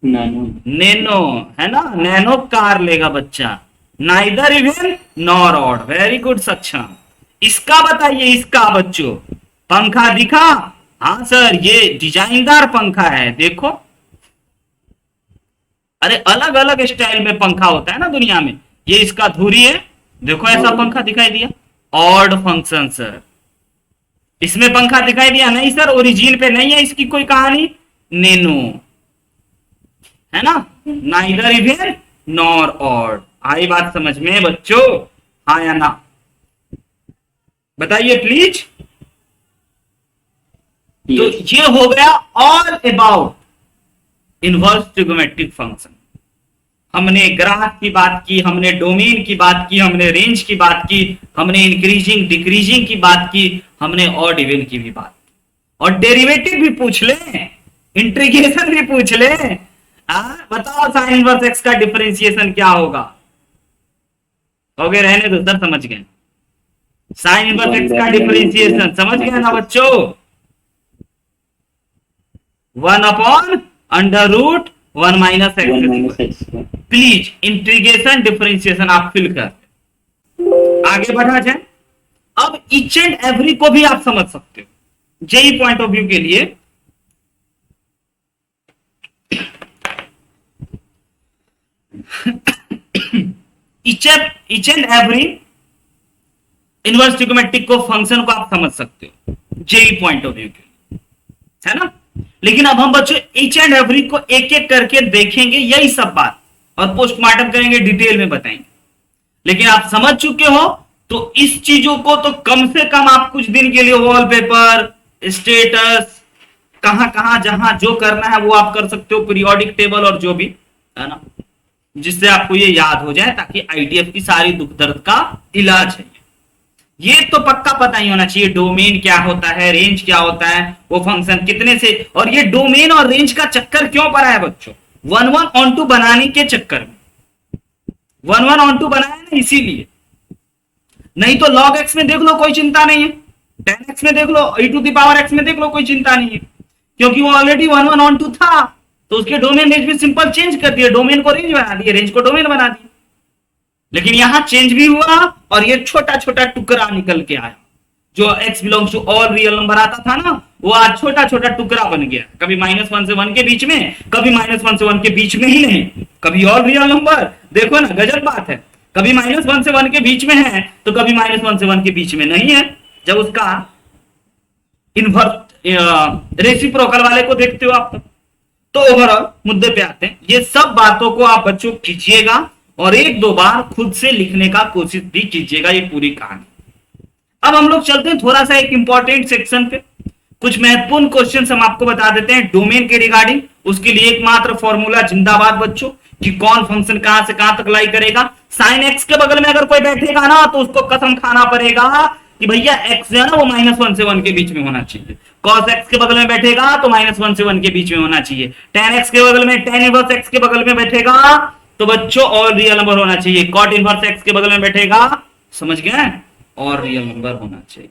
नानो, नैनो है ना, नैनो कार लेगा बच्चा, neither even nor odd, very good सक्षम। इसका बताइए, इसका बच्चों पंखा दिखा? हाँ सर, ये डिजाइनदार पंखा है, देखो। अरे अलग अलग स्टाइल में पंखा होता है ना दुनिया में, ये इसका धुरी है, देखो ऐसा पंखा दिखाई दिया, ऑड फंक्शन सर। इसमें पंखा दिखाई दिया? नहीं सर, ओरिजिन पे नहीं है इसकी कोई कहानी, नेनो है ना, नाइदर इवन नॉर ऑड। आई बात समझ में बच्चों, हाँ या ना? बताइए प्लीज। तो ये हो गया all about inverse trigonometric function. हमने ग्राफ की बात की, हमने डोमेन की बात की, हमने रेंज की बात की, हमने इंक्रीजिंग डिक्रीजिंग की बात की, हमने ऑड इवन की भी बात की, और डेरिवेटिव भी पूछ ले, इंटीग्रेशन भी पूछ ले। बताओ साइन इनवर्स एक्स का डिफरेंशिएशन क्या होगा? ओके, रहने दो सर, समझ गए। साइन इनवर्स एक्स का डिफरेंशिएशन समझ गए ना बच्चों? 1/√1 minus x. Please integration differentiation आप फिल कर, आगे बढ़ा जाए। अब ईच एंड एवरी को भी आप समझ सकते हो जेई पॉइंट ऑफ व्यू के लिए। Each and every inverse trigonometric को फंक्शन को आप समझ सकते हो जेई पॉइंट ऑफ व्यू के लिए, है ना। लेकिन अब हम बच्चों ईच एंड एवरी को एक एक करके देखेंगे, यही सब बात, और पोस्टमार्टम करेंगे, डिटेल में बताएंगे। लेकिन आप समझ चुके हो तो इस चीजों को तो कम से कम आप कुछ दिन के लिए वॉलपेपर, स्टेटस, कहां कहां जहां जो करना है वो आप कर सकते हो, पीरियोडिक टेबल और जो भी है ना, जिससे आपको ये याद हो जाए, ताकि आईडीएफ की सारी दुख दर्द का इलाज है। ये तो पक्का पता ही होना चाहिए, डोमेन क्या होता है, रेंज क्या होता है, वो फंक्शन कितने से, और ये डोमेन और रेंज का चक्कर क्यों पड़ा है बच्चों? 1/1 बनाने के चक्कर में 1/1 बनाया ना, इसीलिए। नहीं तो log x में देख लो कोई चिंता नहीं है, tan x में देख लो, e⁻x में देख लो, कोई चिंता नहीं है, क्योंकि वो ऑलरेडी 1/1 था। तो उसके डोमेन रेंज में सिंपल चेंज कर दिया, डोमेन को रेंज बना दिया, रेंज को डोमेन बना दिया। लेकिन यहां चेंज भी हुआ और ये छोटा छोटा टुकड़ा निकल के आया, जो x belongs to all real number आता था ना, वो आज छोटा छोटा टुकड़ा बन गया, कभी -1 से 1 के बीच में, कभी -1 से 1 के बीच में ही नहीं, कभी ऑल रियल नंबर। देखो ना, गजब बात है, कभी -1 से 1 के बीच में है तो कभी -1 से 1 के बीच में नहीं है। जब उसका इन्वर्स रेसिप्रोकल वाले को देखते हो आप तो ओवरऑल मुद्दे पे आते हैं। ये सब बातों को आप बच्चों कीजिएगा और एक दो बार खुद से लिखने का कोशिश भी कीजिएगा, ये पूरी कहानी। अब हम लोग चलते हैं थोड़ा सा एक इंपॉर्टेंट सेक्शन पे, कुछ महत्वपूर्ण क्वेश्चन हम आपको बता देते हैं डोमेन के रिगार्डिंग। उसके लिए एकमात्र फॉर्मूला जिंदाबाद बच्चों, कि कौन फंक्शन कहां से कहां तक लाई करेगा। साइन एक्स के बगल में अगर कोई बैठेगा ना तो उसको कसम खाना पड़ेगा कि भैया एक्स जो है ना वो -1 से 1 के बीच में होना चाहिए। cos x के बगल में बैठेगा तो -1 से 1 के बीच में होना चाहिए। tan x के बगल में, tan इनवर्स x के बगल में बैठेगा तो बच्चों ऑल रियल नंबर होना चाहिए। cot इनवर्स x के बगल में बैठेगा, समझ गए, और रियल नंबर होना चाहिए।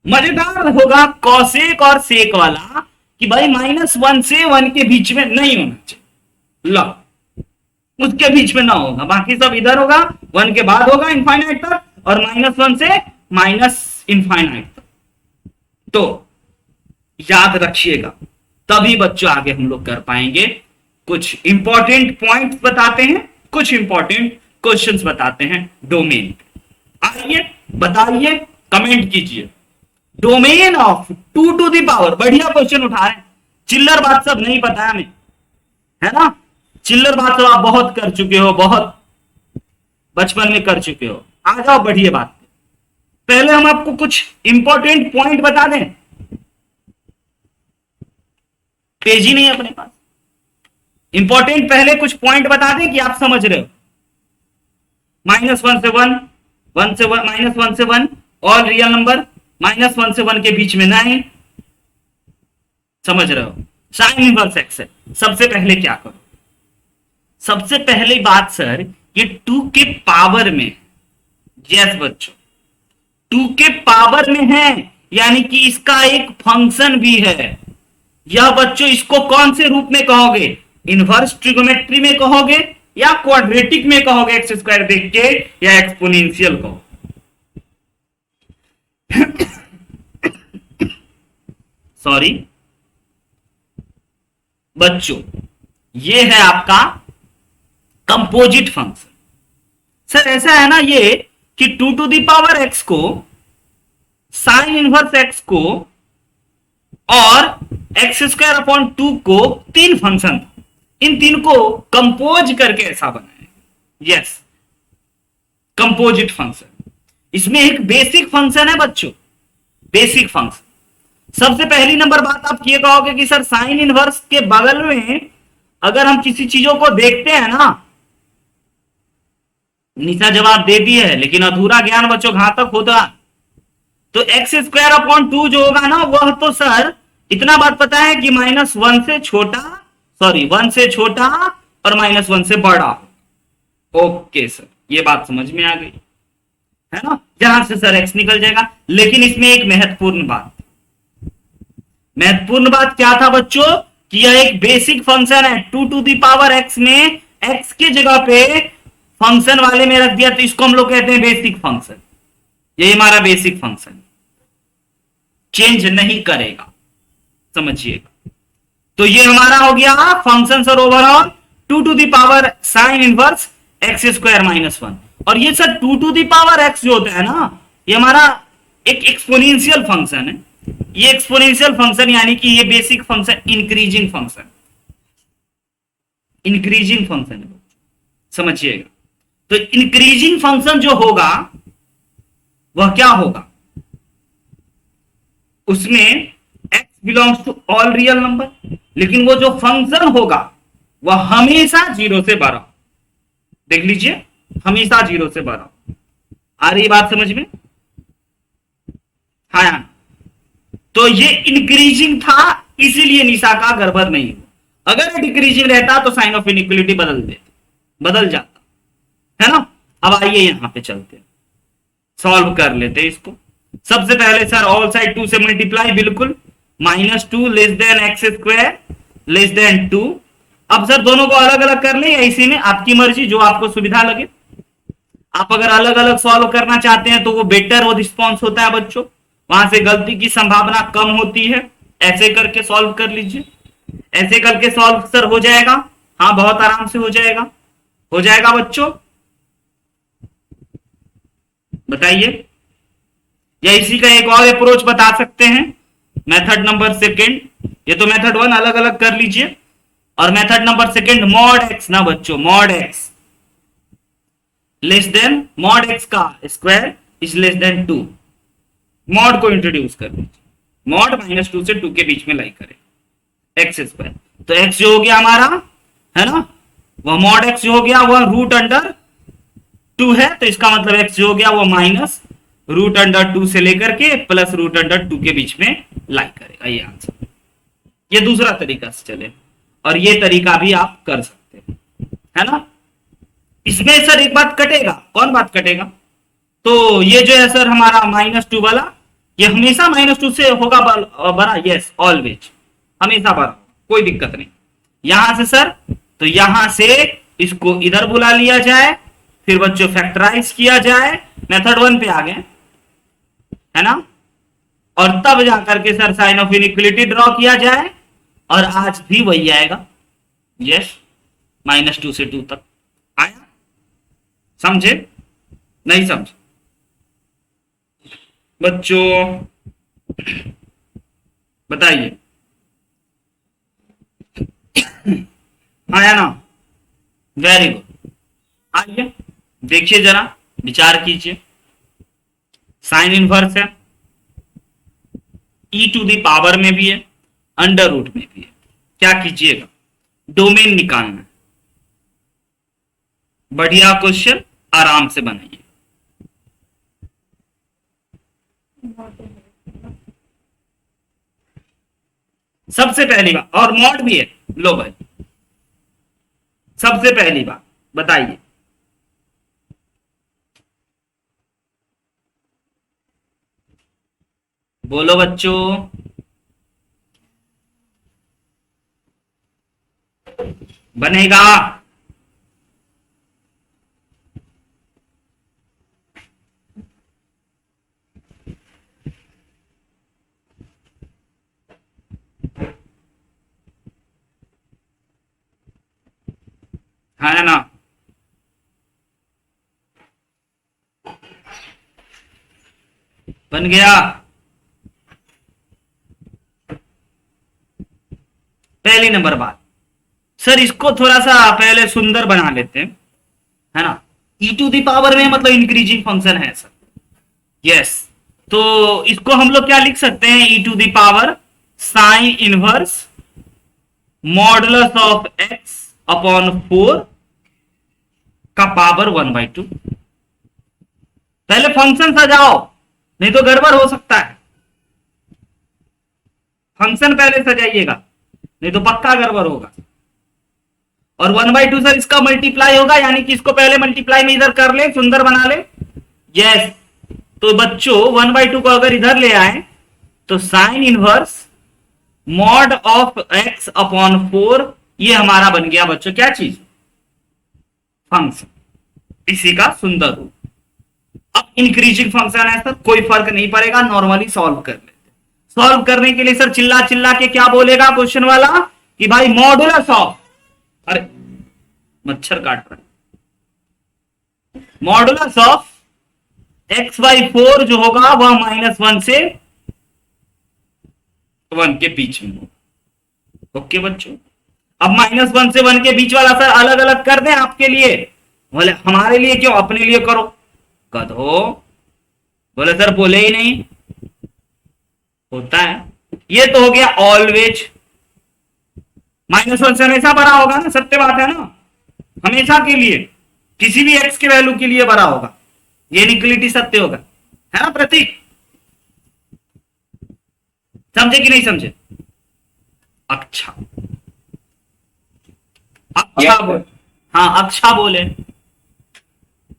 मजेदार होगा कॉसेक और सेक वाला कि भाई -1 से 1 के बीच में नहीं होना चाहिए, लो उसके बीच में ना होगा, बाकी सब इधर होगा, 1 के बाद होगा इनफाइनाइट तक, और -1 से -इनफाइनाइट तक। तो याद रखिएगा, तभी बच्चों आगे हम लोग कर पाएंगे। कुछ इंपॉर्टेंट पॉइंट्स बताते हैं, कुछ इंपॉर्टेंट क्वेश्चंस बताते हैं डोमेन। आइए बताइए, कमेंट कीजिए। Domain of 2 to the power, बढ़िया क्वेश्चन उठा रहे हैं। चिल्लर बात सब नहीं पता है हमें, है ना। चिल्लर बात सब आप बहुत कर चुके हो, बहुत बचपन में कर चुके हो। आ जाओ बढ़िया बात। पहले हम आपको कुछ इंपॉर्टेंट पॉइंट बता दें। पेज ही नहीं है अपने पास। इंपॉर्टेंट पहले कुछ पॉइंट बता दें कि आप समझ रहे हो। -1 से 1, 1 से 1, -1 से 1 ऑल रियल नंबर, -1 से 1 के बीच में 9, समझ रहे हो। साइन इनवर्स एक्स है। सबसे पहले क्या करो, सबसे पहले बात सर, ये 2 के पावर में, यस बच्चों 2 के पावर में है, यानी कि इसका एक फंक्शन भी है। यह बच्चों इसको कौन से रूप में कहोगे, इनवर्स ट्रिगोमेट्री में कहोगे या क्वाड्रेटिक में कहोगे एक्स स्क्वायर देख के, या एक्सपोनेंशियल कहो। सॉरी बच्चों, ये है आपका कंपोजिट फंक्शन। सर ऐसा है ना ये कि 2 टू द पावर एक्स को, साइन इनवर्स एक्स को और एक्स स्क्वायर अपॉन 2 को 3 फंक्शन, इन 3 को कंपोज करके ऐसा बनाए। Yes, composite function. इसमें एक बेसिक फंक्शन है बच्चों, बेसिक फंक्शन। सबसे पहली नंबर बात आप ये कहोगे कि सर साइन इनवर्स के बगल में अगर हम किसी चीजों को देखते हैं ना, निशा जवाब दे दी है लेकिन अधूरा ज्ञान बच्चों घातक होता। तो एक्स स्क्वायर अपॉन 2 जो होगा ना, वह तो सर इतना बात पता है कि -1 से छोटा, सॉरी 1 से छोटा और -1 से बड़ा। ओके सर, ये बात समझ में आ गई है ना। यहां से सर एक्स निकल जाएगा। लेकिन इसमें एक महत्वपूर्ण बात क्या था बच्चों, कि यह एक बेसिक फंक्शन है। 2 टू द पावर एक्स में एक्स के जगह पे फंक्शन वाले में रख दिया, तो इसको हम लोग कहते हैं बेसिक फंक्शन। ये हमारा बेसिक फंक्शन चेंज नहीं करेगा, समझिएगा। तो ये हमारा हो गया function sir overall 2 to the power sine inverse x square -1। और ये sir 2 to the power x जो होता है ना, ये हमारा एक एक्सपोनेंशियल फंक्शन है। ये एक्सपोनेंशियल फंक्शन यानी कि ये basic function increasing function, increasing function है, समझिएगा। तो इंक्रीजिंग फंक्शन जो होगा वह क्या होगा, उसमें x belongs to all real number, लेकिन वो जो फंक्शन होगा वह हमेशा 0 से बड़ा। देख लीजिए, हमेशा 0 से बड़ा। आ रही बात समझ में? हाँ, तो ये इंक्रीजिंग था, इसीलिए निशा का गड़बड़ नहीं हुआ। अगर डिक्रीजिंग रहता तो साइन ऑफ इनइक्वालिटी बदल जाता, है ना। अब आइए यहां पे चलते हैं, सॉल्व कर लेते हैं इसको। सबसे पहले सर ऑल साइड 2 से मल्टीप्लाई, बिल्कुल -2 less than x square less than 2। अब सर दोनों को अलग अलग कर ले या इसी में, आपकी मर्जी, जो आपको सुविधा लगे। आप अगर अलग अलग सॉल्व करना चाहते हैं तो वो बेटर वो रिस्पॉन्स होता है बच्चों, वहां से गलती की संभावना कम होती है। ऐसे करके सॉल्व कर लीजिए, ऐसे करके सॉल्व सर हो जाएगा। हाँ, बहुत आराम से हो जाएगा बच्चों, बताइए। या इसी का एक और अप्रोच बता सकते हैं, मेथड नंबर सेकेंड। ये तो मेथड 1 अलग अलग कर लीजिए, और method number second mod x ना बच्चों, mod x less than mod x का square is less than 2। Mod को इंट्रोड्यूस कर दीजिए, मॉड -2 से 2 के बीच में लाई करे एक्स स्क्वायर। तो एक्स जो हो गया हमारा, है ना, वह मॉड एक्स जो हो गया वह √2 है। तो इसका मतलब एक्स जो हो गया वो -√2 से लेकर के +√2 के बीच में लाई करेगा। ये आंसर, ये दूसरा तरीका से चले, और ये तरीका भी आप कर सकते हैं, है ना। इसमें सर एक बात कटेगा, कौन बात कटेगा, तो ये जो है सर हमारा -2 वाला, ये हमेशा -2 से होगा बड़ा। यस, ऑलवेज, हमेशा बड़ा, कोई दिक्कत नहीं। यहां से सर, तो यहां से इसको इधर बुला लिया जाए, फिर बच्चों फैक्टराइज किया जाए, मेथड 1 पे आ गए, है ना। और तब जाकर के sir sign of inequality draw किया जाए, और आज भी वही आएगा। यस, -2 से 2 तक आया, समझे नहीं समझे बच्चों? बताइए। आया ना? Very good. आइए देखिए जरा, विचार कीजिए। साइन इनवर्स है, ई टू द पावर में भी है, अंडर रूट में भी है। क्या कीजिएगा? डोमेन निकालना है। बढ़िया क्वेश्चन, आराम से बनाइए। सबसे पहली बात, और मॉड भी है, लो भाई। सबसे पहली बात बताइए, बोलो बच्चों। बनेगा? है ना? बन गया? पहली नंबर बात, सर इसको थोड़ा सा पहले सुंदर बना लेते हैं, है ना? ई टू दी पावर में मतलब इंक्रीजिंग फंक्शन है सर। यस, तो इसको हम लोग क्या लिख सकते हैं? E to the power sine inverse modulus of x upon 4 का पावर 1/2। पहले फंक्शन सजाओ, नहीं तो गड़बड़ हो सकता है। फंक्शन पहले सजाइएगा, नहीं तो पक्का गड़बड़ होगा। और 1/2 सर इसका मल्टीप्लाई होगा, यानी कि इसको पहले मल्टीप्लाई में इधर कर ले, सुंदर बना ले। यस, तो बच्चों 1/2 को अगर इधर ले आए तो sine inverse mod of x upon 4, ये हमारा बन गया बच्चों क्या चीज? फंक्शन। इसी का सुंदर रूप। अब इंक्रीजिंग फंक्शन है सर, कोई फर्क नहीं पड़ेगा, नॉर्मली सॉल्व कर लेते। सॉल्व करने के लिए सर चिल्ला चिल्ला के क्या बोलेगा क्वेश्चन वाला कि भाई मॉडुलस ऑफ, अरे मच्छर काट रहा है, मॉडुलस ऑफ x/4 जो होगा वह -1 से 1 के बीच में होगा। ओके बच्चों, अब -1 से 1 के बीच वाला सर अलग अलग कर दें आपके लिए? बोले हमारे लिए क्यों, अपने लिए करो। गधो, बोले सर बोले ही नहीं। होता है, ये तो हो गया ऑलवेज। -1 से हमेशा बड़ा होगा ना, सत्य बात है ना, हमेशा के लिए किसी भी x के वैल्यू के लिए बड़ा होगा, ये इक्वलिटी सत्य होगा, है ना प्रतीक? समझे कि नहीं समझे? अच्छा अच्छा बोल, हाँ अच्छा बोले।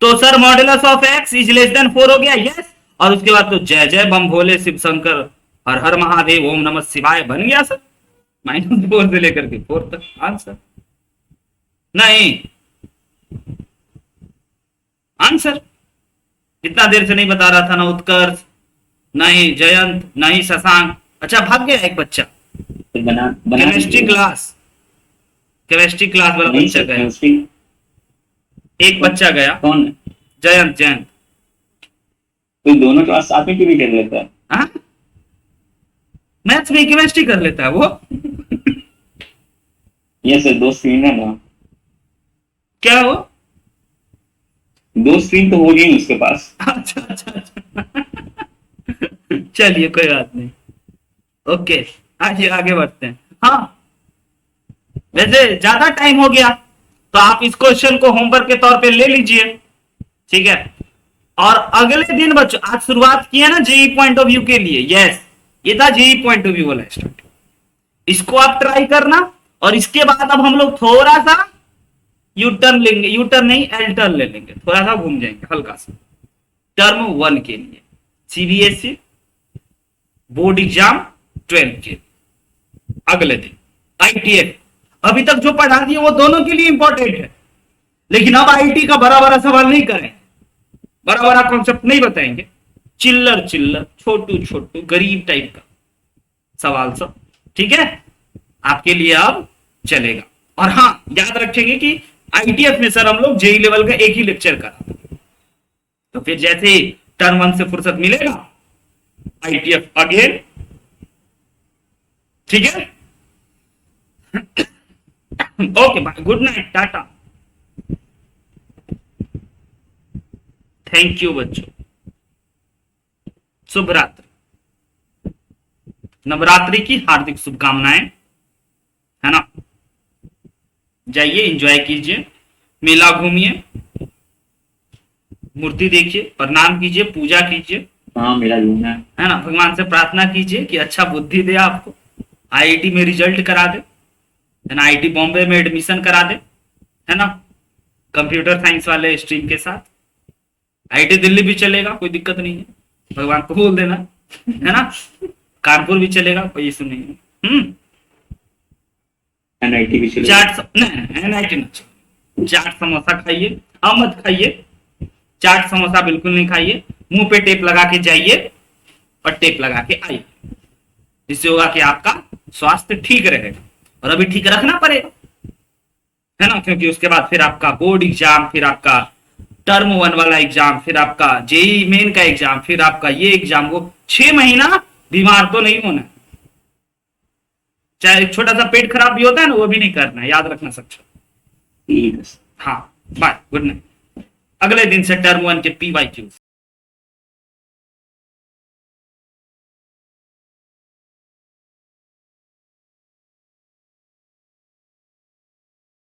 तो sir modulus of x is less then 4 हो गया। यस, और उसके बाद तो जय जय बम भोले शिव शंकर हर हर महादेव ओम नमः शिवाय बन गया सर। -4 से लेकर के 4 तक आंसर। नहीं आंसर इतना देर से नहीं बता रहा था ना उत्कर्ष, नहीं जयंत, नहीं शशांक। अच्छा भाग गया एक बच्चा, केमिस्ट्री क्लास वाला बच्चा गया, एक बच्चा गया। कौन है? जयंत जयंत। तो दोनों क्लास साथ में क्यों नहीं कर लेता है? मैथ्स में केमिस्ट्री कर लेता है वो। ये सर 2 स्ट्रीम है ना, क्या वो? 2 स्ट्रीम तो होगी ही उसके पास। अच्छा अच्छा अच्छा। चलिए कोई बात नहीं, ओके आइए आगे बढ़ते हैं। हाँ वैसे ज्यादा टाइम हो गया तो आप इस क्वेश्चन को होमवर्क के तौर पे ले लीजिए, ठीक है? और अगले दिन बच्चों, आज शुरुआत की है ना जेई पॉइंट ऑफ व्यू के लिए। यस, ये था जेई पॉइंट ऑफ व्यू वाला स्टार्ट, इसको आप ट्राई करना। और इसके बाद अब हम लोग थोड़ा सा यू टर्न लेंगे, यू टर्न नहीं एल टर्न ले लेंगे, थोड़ा सा घूम जाएंगे हल्का सा। टर्म 1 के लिए सीबीएसई बोर्ड एग्जाम 12 के अगले दिन आईटीएफ। अभी तक जो पढ़ा दिए वो दोनों के लिए इंपॉर्टेंट है, लेकिन अब आईटी का बड़ा बड़ा सवाल नहीं करें, बड़ा बड़ा कॉन्सेप्ट नहीं बताएंगे, चिल्लर चिल्लर छोटू छोटू गरीब टाइप का सवाल सब, ठीक है? आपके लिए अब चलेगा। और हाँ याद रखेंगे कि आईटीएफ में सर हम लोग जेई लेवल का एक ही लेक्चर करा, तो फिर जैसे ही टर्म 1 से फुर्सत मिलेगा आईटीएफ अगेन, ठीक है। Okay bye, good night, tata, thank you बच्चों, शुभ रात्रि, नवरात्रि की हार्दिक शुभकामनाएं, है ना। जाइए एंजॉय कीजिए, मेला घूमिए, मूर्ति देखिए, प्रणाम कीजिए, पूजा कीजिए, हाँ मेरा घूमना है ना। भगवान से प्रार्थना कीजिए कि अच्छा बुद्धि दे आपको, आईआईटी में रिजल्ट करा दे, है ना, आईआईटी बॉम्बे में एडमिशन करा दे, है ना, कंप्यूटर साइंस वाले स्ट्रीम के साथ। आईआईटी दिल्ली भी चलेगा, कोई दिक्कत नहीं है, भगवान को बोल देना, है ना। कानपुर भी चलेगा, कोई इशू नहीं है। एनआईटी भी चलेगा। चाट नहीं, एनआईटी ना चले। चाट समोसा खाइए, मत खाइए, चाट समोसा बिल्कुल नहीं खाइए, मुंह पे टेप लगा के जाइए और टेप लगा के आइए, इससे होगा कि आपका स्वास्थ्य ठीक रहेगा, और अभी ठीक रखना पड़ेगा, है ना, क्योंकि उसके बाद फिर आपका बोर्ड एग्जाम, फिर आपका टर्म 1 वाला एग्जाम, फिर आपका जेई मेन का एग्जाम, फिर आपका ये एग्जाम, वो 6 महीना बीमार तो नहीं होना, चाहे छोटा सा पेट खराब भी होता है ना, वो भी नहीं करना है, याद रखना सब। ठीक है। हाँ बाय, गुड नाइट। अगले दिन से टर्म 1 के PYQs